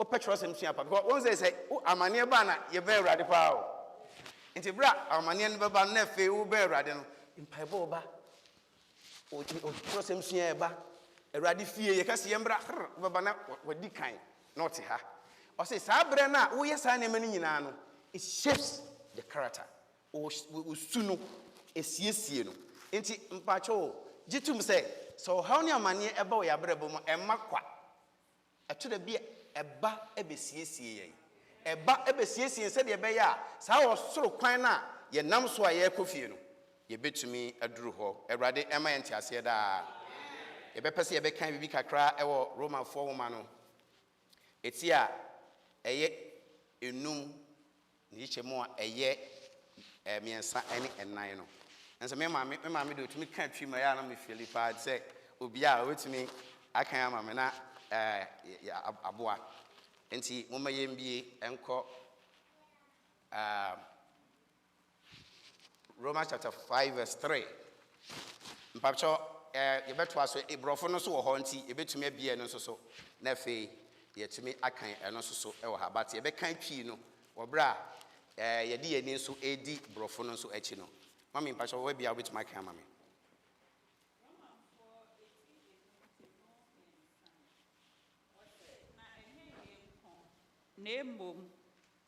opetro sem sua pa because one say amane ba na ye be awrade pa o nti bra amane no be ba na fe wo be awrade no mpai bo ba o petro sem sua ba awrade fie ye kase ye mbra be ba na wadi kan not ha. Or say, Sabrina, oh yes, I am a it shapes the character. Or sooner, a sieno. Ain't it, Mpacho? Jitum say, so how near money about your brebo and Makwa? I told a beer a ba ebc, a ba ebc, and said, Yabaya, so I was so quina, ye namswa ye cofino. Ye bid to me a drew ho, a radi Emma and Tiasiada. A beppers a became Vica cry, or Roman 4 mano. It's here. Eye enum ni chemo eye miensa ene enan no enso me ma do tumi kan twi ma ya na me feel pa say obi a wetumi akan ama me na aboa enti mo ma yembie enko Romans chapter 5 verse 3 mpapcho ye beto aso ebrofo no so wo ho nti e betumi abie no so na fe yetumi akan eno so e wo ha but ye be kan twi no wo bra ye de ye ni so edi brofo no so achi no mami mpacho wo bia betumi akan mami Nembom,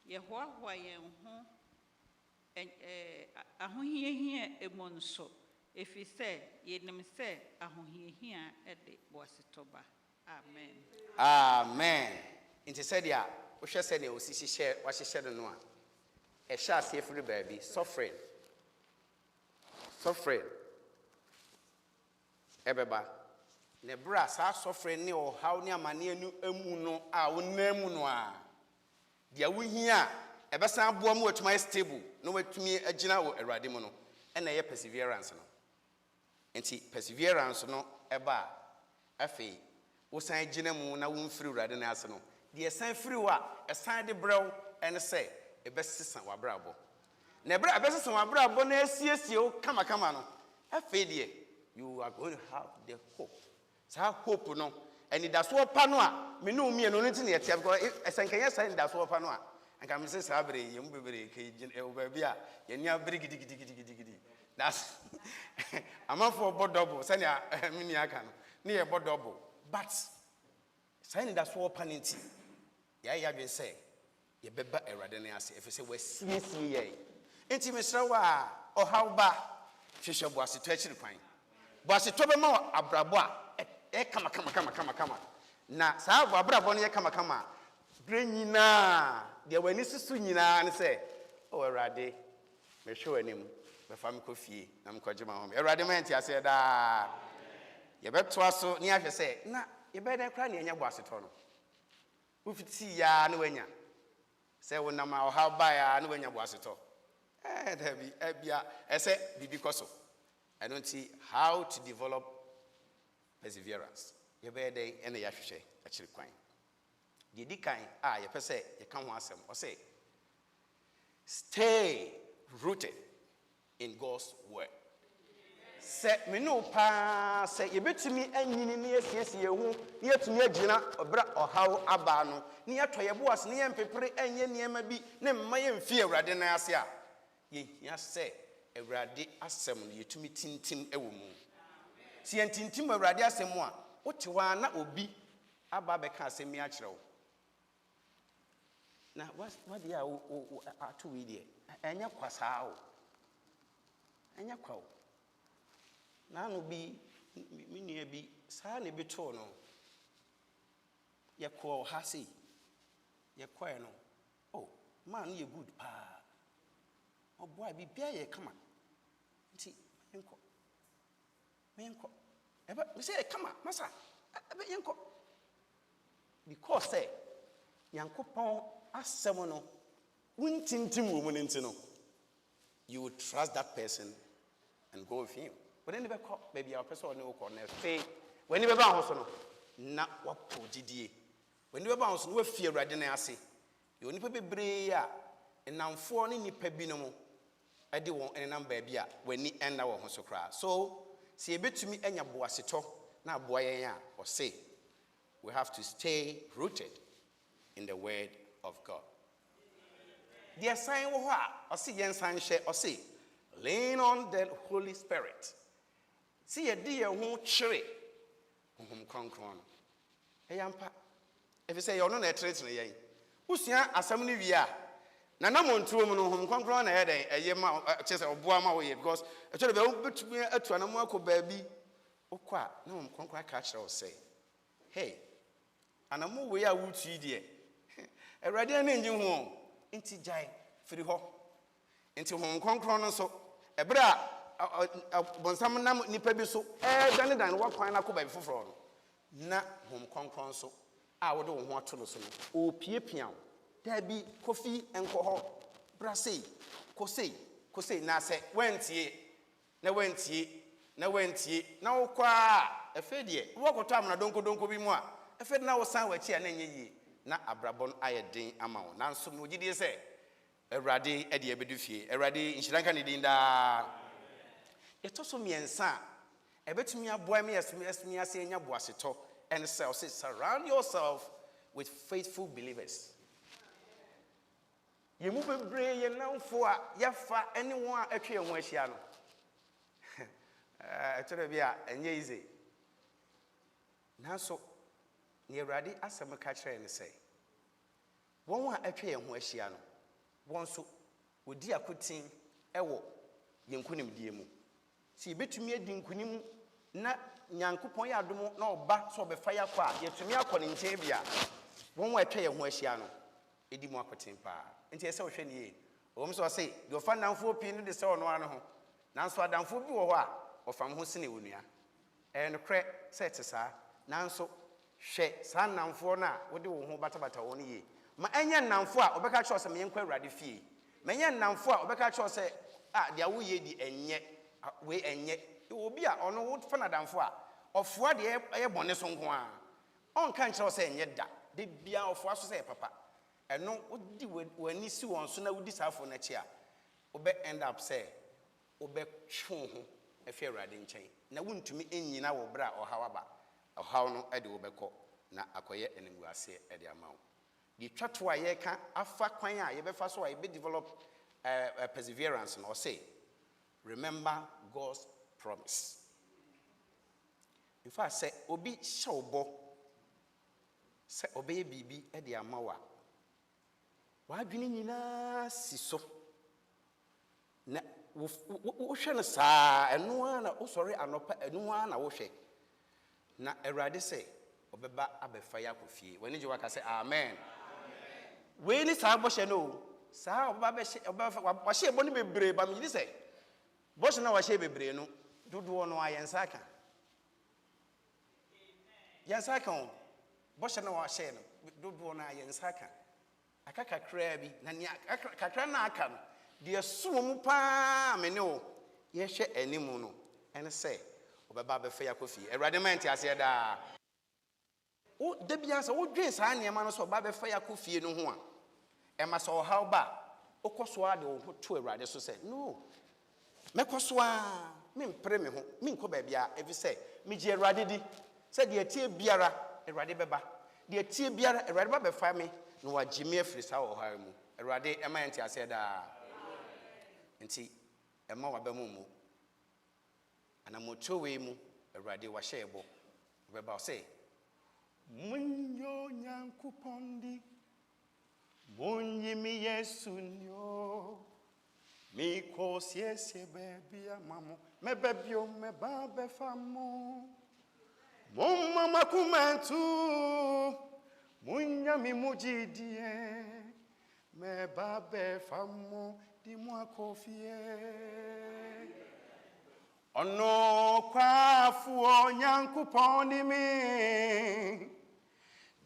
Yehoahua yen ho, ahohiahia emonso, if he said, Yenim say, ahohiahia at the Boasitoba. Amen. Amen. Into said, yeah, we shall say, you see, share what she said, no one. A shall see every baby, suffering. Ebeba. Nebra, sa suffering ni o how near mania nu emuno, our nemunoa. Dear we here, ever some boom to my stable, no way to me a general a radimono, and a perseverance. And see, perseverance no, eba, afe. Was I genemu na won free rather than asano. The assign free wa, assign the brow and say, a best sister wa brabo. Nebra a best sister wa brabo, ne CSO, come no. A failure, you are going to have the hope. So hope no. And it does what panoa, me no me and only thing yet, as I can say that's what panoa. And come say Sabri, young baby, Cajun, Yenya Brigidi. That's I'm up for board double, Sanya Miniakan, near board double. But signing that's what panity. Yeah, you have been saying, you better rather than say, if you say, we're seriously, intimate or how bad, Fisher was to touch the pine. But it's trouble more, Abrabwa, come. Now, Saba Brabonia, come. Bring na, there were Nissus Sunina and say, oh, Radi, may show him, the family coffee, I'm Kojima home. A radiment, I said, you better to us so near to say, nah, you better cry near your bossitono. If you see ya, no wenya. Say, when I'm out, how by ya, no wenya bossito. And heavy, I say, because I don't see how to develop perseverance. You better and the Yashe, actually quite. The decline, you per se, you can't want some, or say, stay rooted in God's word. Set me no pa say you bet me and near who near to me Gina or bra or how abano near to your boss near pepper and ye near may be name my fear rather than asia. Ye say a radi assembly you to me tintim a woman. See and tintim a radia semwa. What you want that will be a babeka semi actual. Now what they are to read and your quasao and your quo. Nano be mini be sani bitono. Ya kwa hasi. Ya kwa no. Oh, man, you good pa. Oh boy, be bear come on. See, Yanko. Ever we say come on, massa. Yanko. Because say Yanko pon asemono. Wintintim woman intino. You would trust that person and go with him. But then baby, our person no corner. Say, when you be bounce no, na what pojidi. When you be bounce no fear rather than say. You only be brave and now for any pebinomo. I do want any number baby when you end our house cry. So, see a bit to me and your boasito, now boy or say, we have to stay rooted in the word of God. The sign of what? Or see, yen sign share or say, lean on the Holy Spirit. See a dear won't cherry. Concron. Hey, if you say you're not a traitor, who's here as some new year? Nanamon to home concron a head a year chest of Buama way because I told you to be a to an amako baby. Oh, quite no concrete catcher or say, hey, and I'm way I would see dear. A radiant engine home, into Jai, free hop, into home concron so a bra. Bonsam nam nipa bi so dane dan wa kwan na ko ba foforo no na hom konkron so a wo de wo ho ato no so no o piepia da bi kofi enko ho bra sei ko sei na se wentie na wo kwa efe de wo koto amna donko bi mu a efe na wo san wa chi a na nye yi na abrabon ayedin ama wo na nso mo gidie se Erade e de ebedu fie Erade inshiranka ne din da. Yetoso miensa ebetumi aboa me esmi ase nya boaseto and say surround yourself with faithful believers. Yemu bebre ye namfo a yafa anyone atwe ho ahia no. Etore bia enye easy. Nanso ne Erade asem ka kire ne say wɔn a atwa yɛn ho ahyia no wɔn nso wɔdi akotin ɛwɔ yɛn nkonimdie mu si yɛbɛtumi adi nkonim na nyankopɔn yɛ adom na ɔba so ɔbɛfa yɛ akɔ a yɛtumi akɔ ne nkyɛn bi a wɔn a atwa yɛn ho ahyia no ɛdi mu akotin paa nti ɛsɛ wɔhwɛ ne yie wɔn nso ɔse deɛ ɔfa nnamfoɔ pii no de sɛ ɔno ano ho nanso adamfoɔ bi wɔ hɔ a ɔfa ho sene wɔ nua ɛyɛ nokorɛ sɛ ɛte saa nanso hwɛ saa nnamfoɔ no a wode wo ho batabata wɔn yie ma ɛnyɛ nnamfoɔ a ɔbɛka kyerɛ sɛ menyɛnkɔ Awurade fie ma ɛnyɛ nnamfoɔ a ɔbɛka kyerɛ sɛ deɛ woyɛ di ɛnyɛ wei ɛnyɛ obi a ɔno wofa n'adamfoɔ a ɔfoa deɛ ɛyɛ bɔne so nko a ɔnka nkyerɛ sɛ ɛnyɛ da de bia ɔfoa so sɛ ɛyɛ papa ɛno wodi w'ani si wɔn so na wodi saa afɔ n'akyi a wobɛ end up sɛ wobɛtwe wo ho afi Awurade nkyɛn na wontumi ɛnyina wɔ berɛ a ɔhaw aba ɔhaw no ɛde wobɛkɔ na akɔyɛ animguaseɛ ɛde ama wo deɛ twa to a yɛka afa kwan a yɛbɛfa so a yɛbɛdevelop perseverance no ɔse remember God's promise. In fact, say obi hyɛ bɔ sɛ ɔbɛyɛ biribi ɛde ama wo a w'adwene nyinaa si so na wohwɛ no saa ɛno ara na wosɔre anɔpa ɛno ara na wohwɛ na Awurade sɛ ɔbɛba abɛfa yɛ akɔ fie w'ani gye waka sɛ amen wei ni saa bɔhyɛ no saa ɔbɛfa wahyɛ bɔ no bebree ba megye sɛ bɔhyɛ na wahyɛ bebree no dodoɔ no a yɛnsa ka yɛnsa ka o bɔhyɛ na wahyɛ no dodoɔ no a yɛnsa ka aka kakraa bi na nea kakra na aka no deɛ so mu paa me ne wo yɛhwɛ animu no ɛne sɛ ɔbɛba abɛfa yɛ akɔ fie Awurade ma nte aseɛ daa wo da bia sɛ wodwen saa nneɛma no sɛ ɔba abɛfa yɛ akɔ fie no ho a ɛma sɛ ɔhaw ba wokɔ so a de wo ho to Awurade so sɛ no mɛkɔ so a mempere me ho menkɔ baabi a ɛfi sɛ megye Awurade di sɛ deɛ tie biara Awurade bɛba deɛ tie biara Awurade ba bɛfa me na wagye me afiri saa ɔhaw mu Awurade ɛma yɛnte aseɛ daa nti ɛma waba mu anamoto wei mu Awurade wahyɛ bɔ ɔbɛba sɛ munyo Nyankopɔn di munyi mi Yesu nyo mi ko siesie baby amamo me bebio me ba be famo mon mama kumentu munya mi mujidie me ba be famo di mo akofie ono kwafu Nyankopɔn ni mi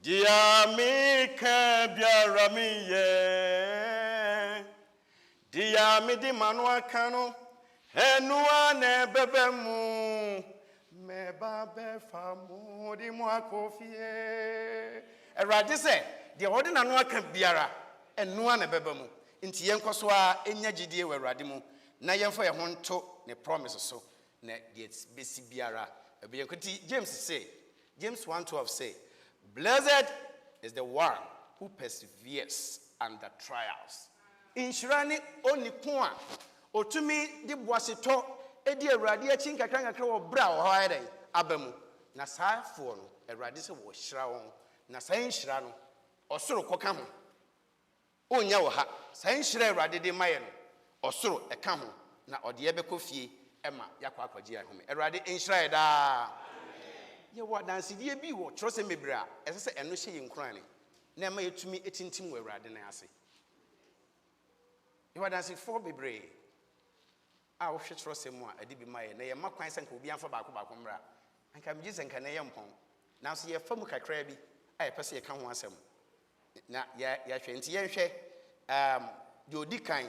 dia mi ka biara mi ye dia mi di manu aka no enua na bebe mu me ba be fa mu di mu akofie Awurade sɛ deɛ wɔde nanu aka biara enua na bebe mu nti yɛnkɔ so a enya gidie wɔ Awurade mu na yɛmfa yɛ ho nto ne promise so na deɛ besi biara ɛbɛyɛ nti James 1:12 say blessed is the one who perseveres under trials. Insurani oni kwa otumi di boaseto edi Awurade achi nkakra wɔ bra wɔ hɔ ayɛ abamu na saafo no Awurade sɛ wɔ hyira wɔn na saa nhyira no ɔsoro kɔka ho onya wɔ ha saa nhyira Awurade de mayɛ no ɔsoro ɛka ho na ɔde ɛbɛkɔ fie ɛma yakɔ akɔgye ahome Awurade nhyira yɛ daa yɛwɔ adansedie bi wɔ kyerɛsɛm bebree a ɛsɛ sɛ ɛno hyɛ yɛn nkurane na ɛma yɛtumi ɛtintim wɔ Awurade nan ase yɛwɔ adansefoɔ bebree a wɔhwɛ kyerɛsɛm mu a ɛde bi ma yɛ na yɛma kwan sɛ nka obi amfa baako mmra anka megye sɛ nka na yɛ mpɔn nanso yɛfa mu kakraa bi a yɛpɛ sɛ yɛka ho asɛm na yɛhwɛ nti yɛnhwɛ deɛ ɔdi kan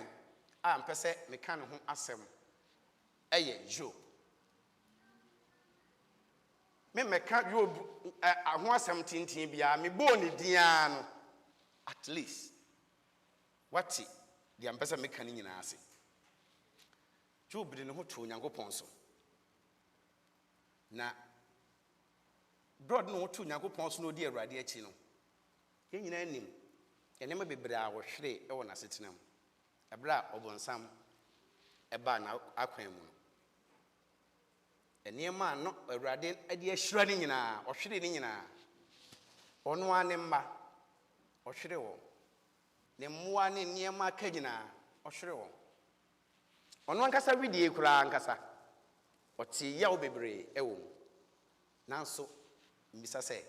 a mpɛ sɛ meka ne ho asɛm ɛyɛ Job me meka Job ho asɛm tintin bia me bo ne dia no at least wati dia mpesa meka ne nyina ase Job de ne ho to Nyankopɔn so na brod no to Nyankopɔn so no di Awurade akyi no ye nyina anim enema bebree a wɔhwere ɛwɔ n'asetena mu ɛbra ɔbonsam ɛba na akwan mu enema no Awurade ade ahyira ne nyinaa ɔhwere ne nyinaa ɔno ane mma ɔhwere wɔ ne mmoa ne nneɛma aka nyinaa ɔhwere wɔn ɔno ankasa widie koraa ankasa ɔte yaw bebree ɛwɔ mu nanso mbisa sɛ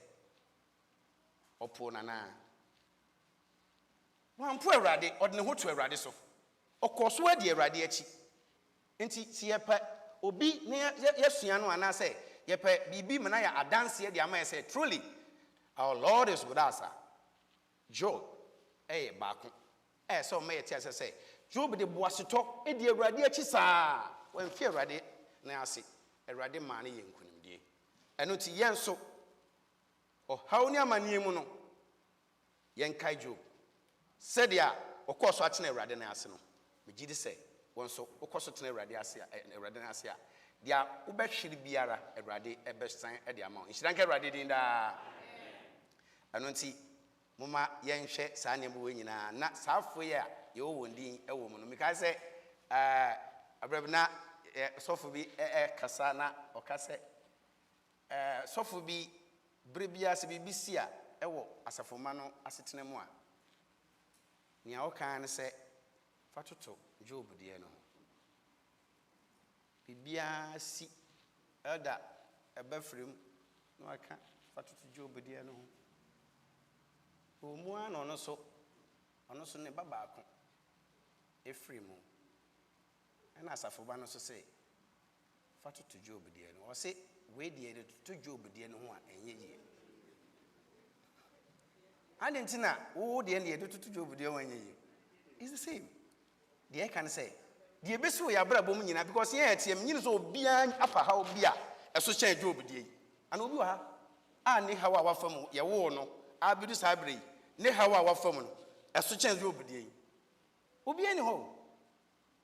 ɔpo nana wampo Awurade ɔde ne ho to Awurade so ɔkɔ so adi Awurade akyi nti si yɛpɛ obi ne yɛsua no anasɛ yɛpɛ biribi mana yɛ adanseɛ de ama yɛ sɛ truly our Lord is with us. Job baako sɛ ɔma yɛte asɛ sɛ Job de boasetɔ di Awurade akyi saa wamfi Awurade na ase Awurade maa no yɛ nkonimdie ɛno nti yɛn nso ɔhaw ne amanneɛ mu no yɛnkae Job sɛdeɛ ɔkɔɔ so atena Awurade na ase no megye di sɛ wɔn nso wokɔ so tena Awurade ase Awurade na ase a deɛ wobɛhwere biara Awurade ɛbɛsan de ama wo nhyira nka Awurade din daa ɛno nti moma yɛnhwɛ saa nneɛma wɔ nyinaa na saa afo yi a yɛwɔ wɔn din ɛwɔ mu no mekae sɛ abrɛb na sɔfo bi kasa na ɔka sɛ sɔfo bi bere biara sɛ biribi si a ɛwɔ asafoma no asetena mu a nea ɔka ne sɛ fa toto Job deɛ no ho biribiara si ɛda ɛbɛfrɛ mu na waka fa toto Job deɛ no ho Omua no no so ne babaako efiri mu ɛna asafoba no so sɛ fa to Job deɛ no ɔse we deɛ to Job deɛ no ho a ɛnyɛ yie ade ntina wo deɛ deɛ to Job deɛ ho ɛnyɛ yie it's the same deɛ kan sɛ deɛ besi wo yabra bom nyina because yɛn ɛteɛ nyine so obia apa ha obia ɛso kyɛn Job deɛ yi ana obi wɔ ha a ne hawa wafa mu yɛ wo no abidu sabre ne hawa wafa mu no ɛso kyɛn Job deɛ yi obi ani hɔ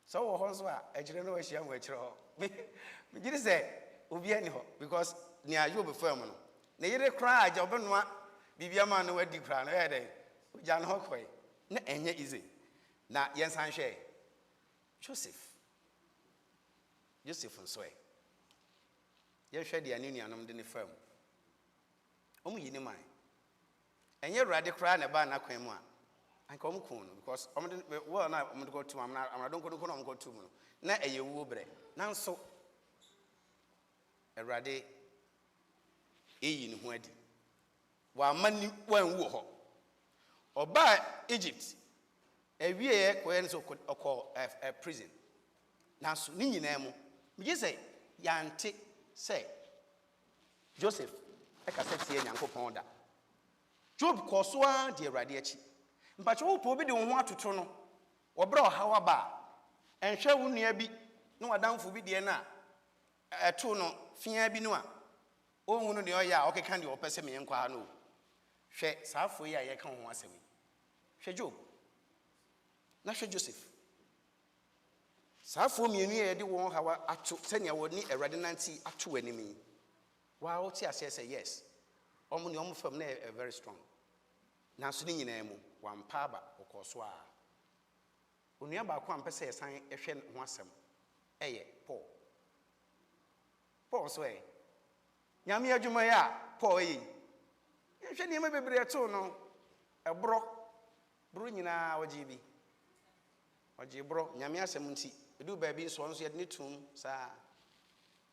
so wo hɔ so a ɛkyerɛ no wɔahyia mu ɛkyerɛ hɔ me gidi sɛ obi ani hɔ because ne Job fa mu no ne yere kra agya obenoa bibia ma no wadi kra no yɛ dɛ ogya no hɔ kɔe na ɛnyɛ easy na yɛnsan hwɛ Joseph nso yɛhwɛ deɛ ne nuanom de ne fa mu ɔmo yi ne man ɛnyɛ Awurade kra na ba na kwan mu a anka ɔmo kun no because ɔmo de well na ɔmo de go to amradon ko no ɔmo go to mu no na ɛyɛ wuo brɛ nanso Awurade eyi ne ho adi wa mani wan wu hɔ ɔba Egypt ɛwie kɔyɛ nso ɔkɔ prison nanso ne nyinaa mu megye sɛ yante sɛ Joseph ɛkasa tie Nyankopɔn da Job kɔ so a de Awurade akyi mpatwa wo po bi de wo ho atoto no wɔbrɛ ɔhaw aba ɛnhwɛ wo nua bi na wadamfo bi de na ɛto no fia bi no a ɔnhu no de ɔyɛ a ɔkeka de ɔpɛ sɛ menyɛ nkɔ ha no hwɛ saafo yi a yɛka ho asɛm hwɛ Job na hwɛ Joseph saafo mienu yɛ de wɔn hawa ato sɛnea wɔne Awurade nanti ato w'anim yi wa wote asɛ sɛ yes ɔmo ne ɔmo fam na very strong nanso ne nyinaa mu wampa aba ɔkɔ so a onua baako ampɛ sɛ yɛsan ɛhwɛ ho asɛm ɛyɛ Paul so nyame adwuma yɛ a Paul yi yɛhwɛ nneɛma bebree ɛto no ɛborɔ nyinaa wɔgye bi ɔgye borɔ nyame asɛm nti edu baabi nso nso yɛde ne tum saa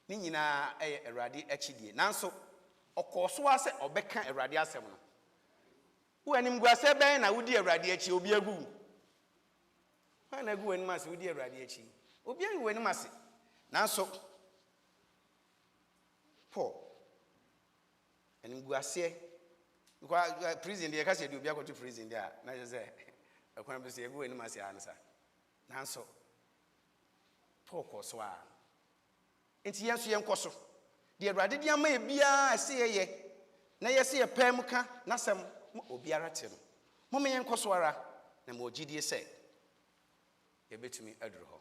ne nyinaa ɛyɛ Awurade akyidie nanso ɔkɔ so a sɛ ɔbɛka Awurade asɛm no wo anim guasɛ bɛn na wodi Awurade akyi obi agu hwan na agu w'anim ase wodi Awurade akyi obi agu w'anim ase nanso Paul anim guasɛ because prison deɛ kasa de obi akɔto prison deɛ na yɛ sɛ ɛkwan bi sɛ agu w'anim ase ansa nanso Paul kɔ so a enti yɛn so yɛn kɔ so deɛ Awurade de ama yɛ biara ɛsɛ yɛyɛ na yɛsɛ yɛ pɛɛ mu ka n'asɛm obiara te no moma yɛn kɔ so ara na ma ogyidie sɛ yɛbɛtumi aduru hɔ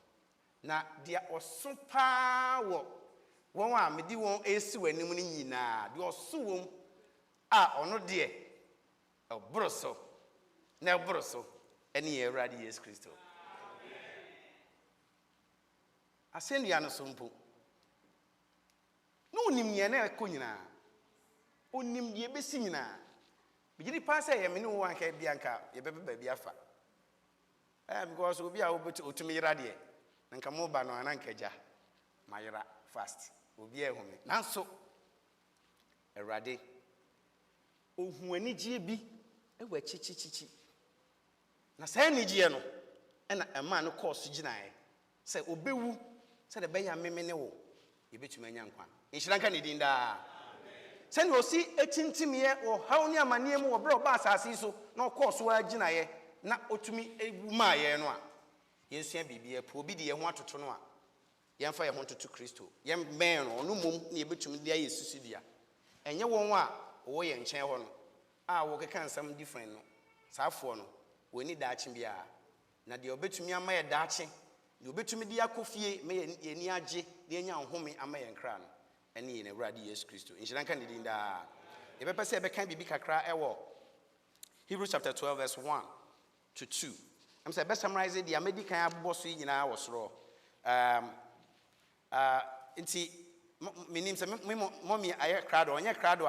na deɛ ɔso paa wɔ wɔn a mede wɔn esi w'anim no nyinaa deɛ ɔso wɔm a ɔno deɛ ɛboro so na ɛboro so ɛne yɛ Awurade Yesu Kristo asɛnnua no so mpo na onim yɛn na ɛkɔ nyinaa onim deɛ bɛsi nyinaa bigiri paa sɛ yɛ me ne wo anka bi anka yɛbɛbɛ baabi afa Because obi a otumi yera de nka mo ba no anankaja mayera fast obi a ehome nanso Awurade ohuanigye bi ewa chichichichi na saa nigye no na ema no course ginae sɛ obewu sɛ de bɛya meme ne wo yebetumi anya nkwa nhyiranka ne din daa sɛ ne osi etintimie wo haw ne amane mu wo bre oba asase so na course wa ginae na otumi ewu ma ye no a yensua bibia po obi de ye ho atoto no a yemfa ye ho toto Kristo yem ben no no mom na yebetumi de aye susudia enye won a wo ye nkyɛn ho no a wo keka nsam different no saafo no woni daakye bia na de obetumi ama ye daakye de obetumi de akofie me ye ni agye de anya nhome ama ye nkra no ene ye na Awurade Yesu Kristo nhyira nka ne din daa yebepɛ sɛ yɛbɛka bibi kakra ɛwɔ Hebrews chapter 12 verse 1 to 2. I'm saying best summarize the American boss in our soro. Inti meaning mommy I crowd on your crowd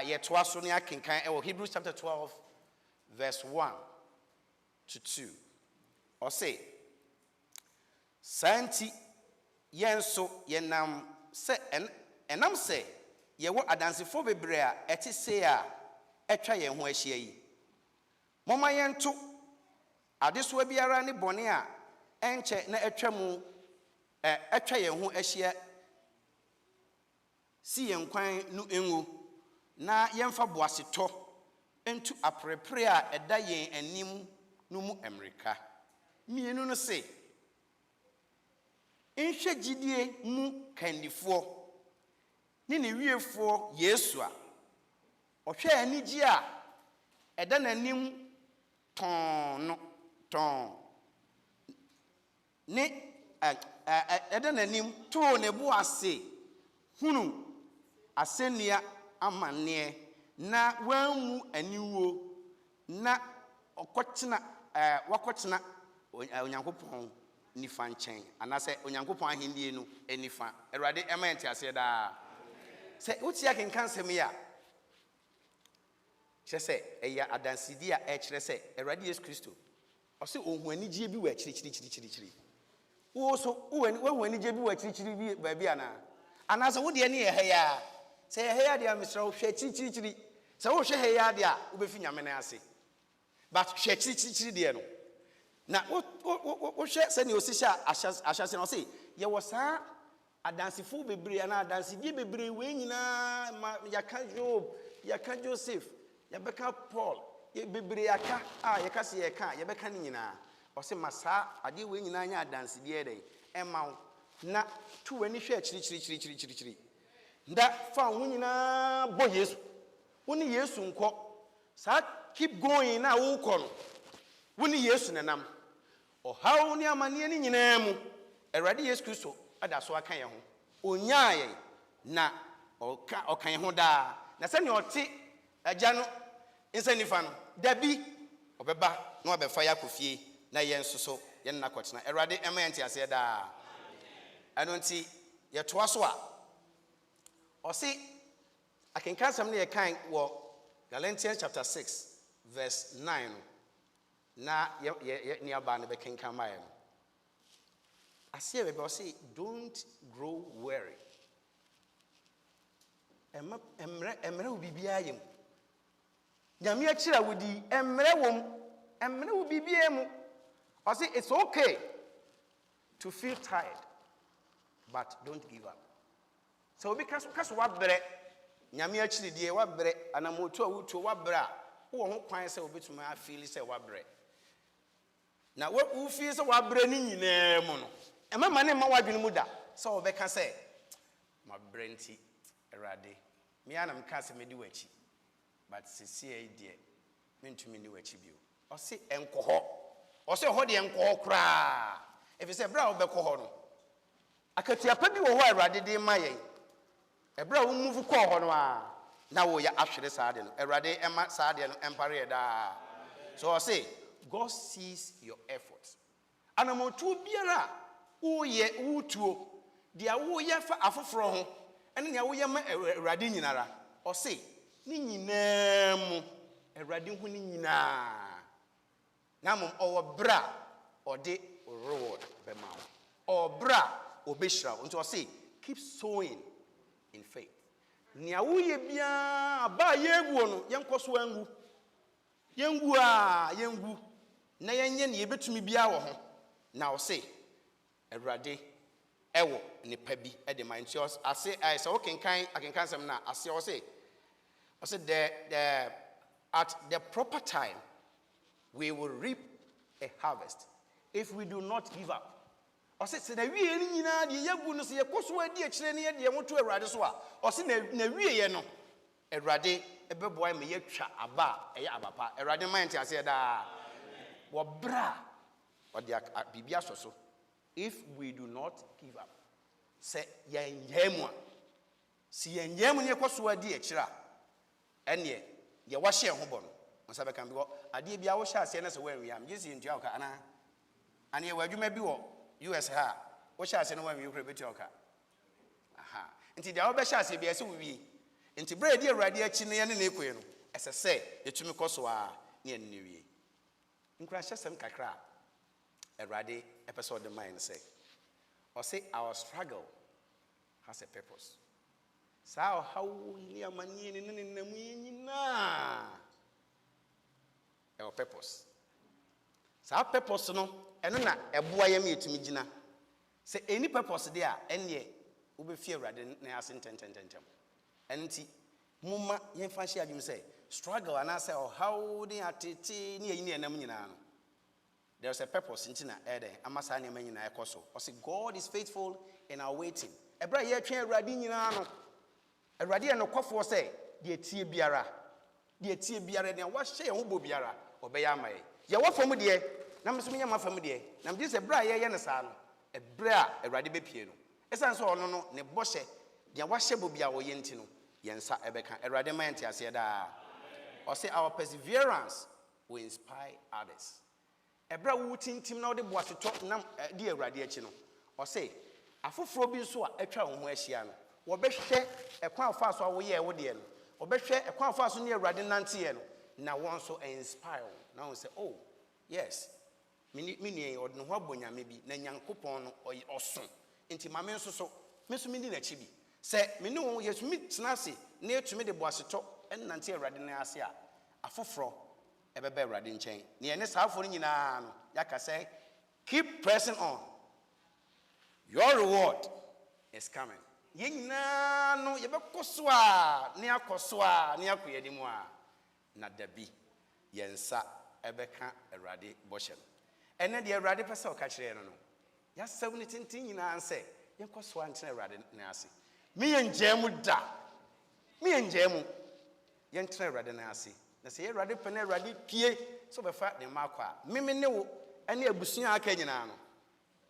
yet was only I can Hebrews chapter 12 verse 1 to 2. Or say Santi yen so yenam say and I'm say ye what a dancing for bebrea eti say a etwa yen ho ahia yi. Mama yento adeso biara ne bone a enche na etwa mu etwa ye ho ahia si yen kwan nu enwo na yemfa boaseto entu aprepre a eda yen anim no mu Amerika mienu no se enhwe gidie mu kandifo ne wiefo Yesu a ohwe anigi a eda nanim ton ne eda nanim to ne bo ase hunu asenia amane na wanmu aniwo na okotena wakotena onyankopɔn nifa nkyɛn anase onyankopɔn ahendie no anifa Awurade ɛma ase da sɛ wotia kenkan sɛm ya kyerɛ ɛya adansidi a ɛkyerɛ sɛ Awurade Yesu Kristo ɔsɛ ohuanigye bi wɔ akyirikyiri wo so ohuanigye bi wɔ akyirikyiri bi baabi anase wo de ne yɛ ha ya sɛ yɛ ha ya de amesra wo hwɛ akyirikyiri sɛ wo hwɛ ha ya de a wo befi nyame na ase but hwɛ akyirikyiri de no na wo hwɛ sɛ ne osisha ahyase na ɔsɛ yɛ wɔ saa adansifo bebree na adansidi bebree we nyina yaka Job yaka Joseph yɛbɛka Paul bebree aka a yɛka se yɛka yɛbɛka ne nyinaa ɔsɛ masa ade we nyinaa nya adansidi ɛdɛ ɛma wo na tu wani hwɛ akyirikyiri nda fa wo nyinaa bɔ Yesu wo ne Yesu nkɔ saa keep going na wo kɔ no wo ne Yesu nanam ɔhaw ne amane ne nyinaa mu Awurade Yesu Kristo ada so aka yɛ ho onyaa yɛ na ɔka yɛ ho daa na sɛ ne ɔte agya no nsa nifa no dabi ɔbɛba na ɔbɛfa yɛ akɔfie na yɛn nso so yɛn na kɔtena Awurade ɛma yɛn te ase daa ɛno nti yɛtoa so a ɔse akenka asɛm no yɛkan wɔ Galatians chapter 6 verse 9 na ne aba no bɛkenka ma yɛ no aseɛ bɛbɛ ɔse don't grow weary emre wo bibia yem nyame akyira wodi emre wo bibia mu ɔse it's okay to feel tired but don't give up so obi kaso wabrɛ nyame akyiri die wabrɛ anamoto a wuto wabrɛ a wo ho kwan sɛ obetuma afeel sɛ wabrɛ na wo feel sɛ wabrɛ ni nyinaa mu no emama ne ma wadwene mu da sɛ obɛka sɛ mabrɛ nti Awurade me anam ka sɛ medi wachi but sisi ai die mentumi ni wachi bio ɔse enkohɔ ɔse hɔ de enkohɔ kraa efi sɛ bra wo bɛkɔ hɔ no akatuapa bi wɔ hɔ Awurade de ma yɛn ebra wo move kɔ hɔ no a na wo ya ahwere saade no Awurade ɛma saade no empare yɛ daa so ɔse God sees your efforts anamotu biara wo ye wutuo dia wo ye fa afoforo ho ene ne wo ye ma Awurade nyinara ɔse ni nyinaa mu Awurade hu ni nyinaa na mom ɔwɔ bra ɔde reward bɛma wo ɔwɔ bra ɔbɛhyira wo nti ɔse keep sowing in faith nea woyɛ biara ba yɛguo no yɛnkɔ so angu yɛngu na yɛnyɛ ne yɛbɛtumi biara wɔ ho na ɔse Awurade ɛwɔ nipa bi ɛde ma nti ase sɛ wokenkan akenkan sɛm na ase ɔse at the proper time we will reap a harvest if we do not give up. Ɔse sɛ na wie ni nyinaa de yɛgu no sɛ yɛkɔ so adi akyire ne yɛde yɛn to Awurade so a ɔse na wie yɛ no Awurade ɛbɛboa me yɛtwa aba ɛyɛ abapa Awurade man te ase daa wɔ bra ɔde bibia so so if we do not give up. Say yɛnyɛmu a si yɛnyɛmu ne yɛkɔ so adi akyire a ɛneɛ deɛ wahyɛ ho bɔ no nsa bɛka bi wɔ adeɛ bia wo hyɛ aseɛ na sɛ wɔanwia m gyesi ntua wo ka anaa aneɛ wɔ adwuma bi wɔ US ha wo hyɛ aseɛ na wɔanwia wo kora bɛtua wo ka aha nti deɛ wobɛhyɛ aseɛ bia sɛ wowie nti berɛ ɛdi Awurade akyi no yɛne ne ɛkɔɛ no ɛsɛ sɛ yɛtumi kɔ so a ne yɛne ne wie nkurahyɛsɛm kakra a Awurade ɛpɛ sɛ ɔde ma yɛn sɛ ɔse our struggle has a purpose. Sao how ni amani ni namu nyina. Our purpose. Saa purpose no ɛno na ɛboa yɛm yɛtumi gyina. Sɛ any purpose de a ɛneɛ wobɛfie Awurade na ase ntɛntɛntɛntɛm. Ɛno nti mumma yɛmfa hyɛ adwum sɛ struggle anaasɛ ɔhaw ne atete ne yɛyi ne ɛnam nyinaa no. There's a purpose in Tina Ede, Amasa Nemina Ekoso. Or say, God is faithful in our waiting. A brother, you're trying Radinano. A Radiano Coffo say, dear Tia Biara, and what share Ubo Biara, or Bayama. You what from dear, Namasumia Mafamidi, Nam this a bra Yanasano, a bra, a Radibe Piano. As I saw no, ne Boshe, dear Washabubia or Yentino, Yensa Ebeka, a Radimantia said, or say, our perseverance will inspire others. Ebra wutin tim na ode boase to na di Awurade achi no o say afoforo bi so a atwa wo ho ahia no wo behwe ekwan afa so a wo ye wo de no wo behwe ekwan afa so ne Awurade nante ye no na won so inspire na won say oh yes mini ode no ho abonyame bi na Nyankopon no oso enti ma me nso so me so mini na chi bi se me ne wo yesumi tena se na etumi de boase to nante Awurade na ase a afoforo ebebe Awurade nchen ne ene saafo nyina no yaka say keep pressing on, your reward is coming. Ye nyina no yebekɔ so a ne akɔ so a ne akɔ yedi mu a na dabi yensa ebeka Awurade bɔhyɛ no ene de Awurade pɛ sɛ ɔka kyerɛ no no ya sɛw ne tintin nyina ansɛ yenkɔ so antena Awurade ne ase me yengyemu da me yengyemu yentena Awurade ne ase na sɛ Awurade pɛ na Awurade pie so bɛfa ne ma akɔ a meme ne wo ene abusua aka nyina no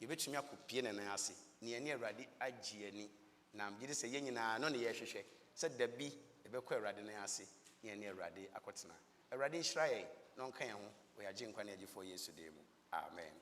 yebetumi akɔpie ne nan ase ne ene Awurade agye ani na mgye sɛ ye nyina no ne yɛhwehwɛ sɛ dabi ebɛkɔ Awurade ne ase ne ene Awurade akɔtena Awurade nhyira yɛn na ɔnka yɛn ho wɔ yɛagye nkwa ne agyefo Yesu de mu amen.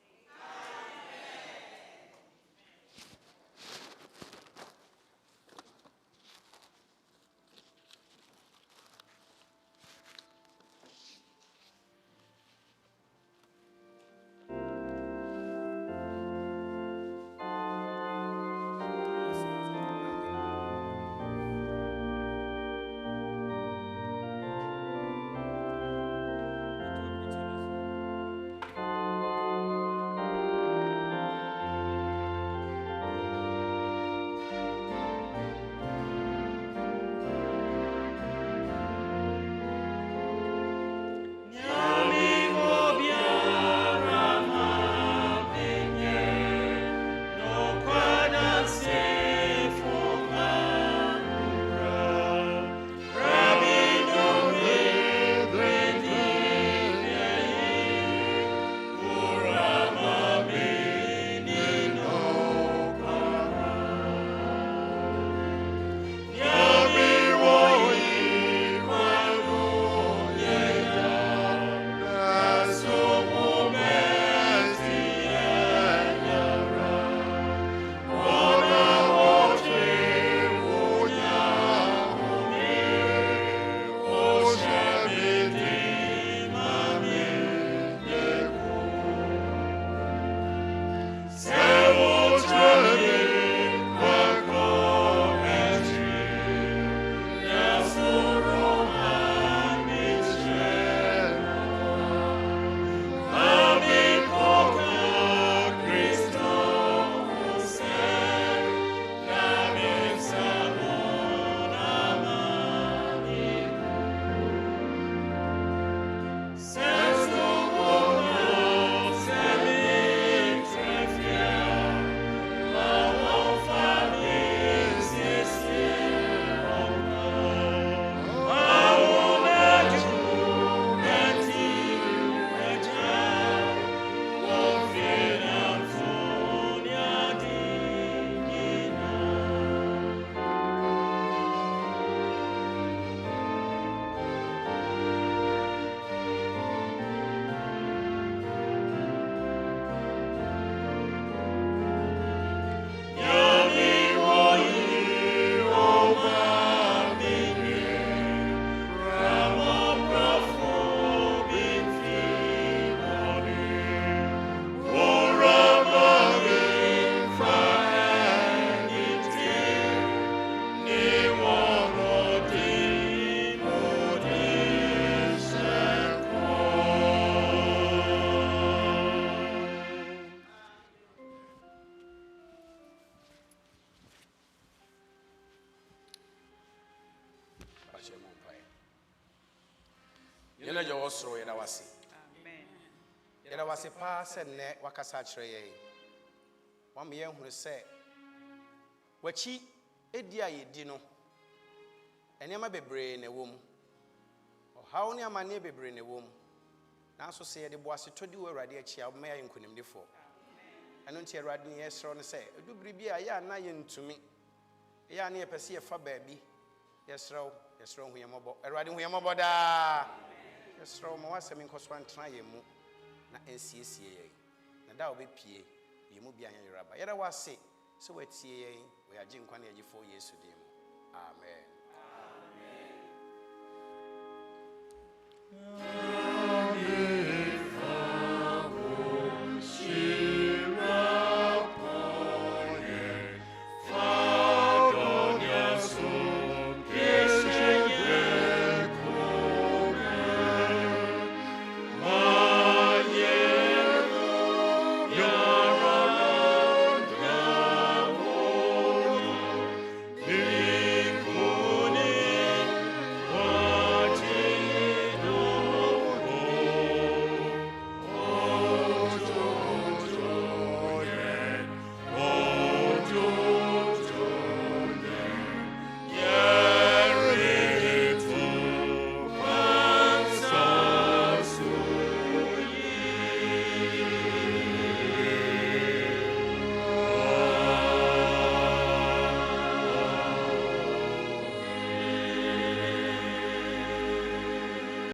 yɛna gye wɔ soro yɛda wase Amen. yɛda wase paa sɛ nnɛ wakasa akyerɛ yɛn wama yɛnhunu sɛ wakyi ɛdi a yɛdi no nneɛma bebree na ɛwɔ mu ɔhaw ne amanneɛ bebree na ɛwɔ mu nanso sɛ yɛde boasetɔ di wɔ Awurade akyi a wobɛma yɛayɛ nkonimdifoɔ ɛno nti Awurade ne yɛsrɛ no sɛ ɛdu bere bi a yɛ a na yɛntumi yɛ a ne yɛpɛ sɛ yɛfa baabi yɛsrɛ wo hu yɛn mmɔbɔ Awurade hu yɛn mmɔbɔ daa yɛsrɛ wo ma w'asɛm nkɔ so antena yɛn mu na ɛnsiesie yɛn na da a wobɛpie yɛn mu bi anyɛ yeraba yɛda w'ase sɛ woatie yɛn wɔyɛagye nkwa ne agyefoɔ Yesu din mu amen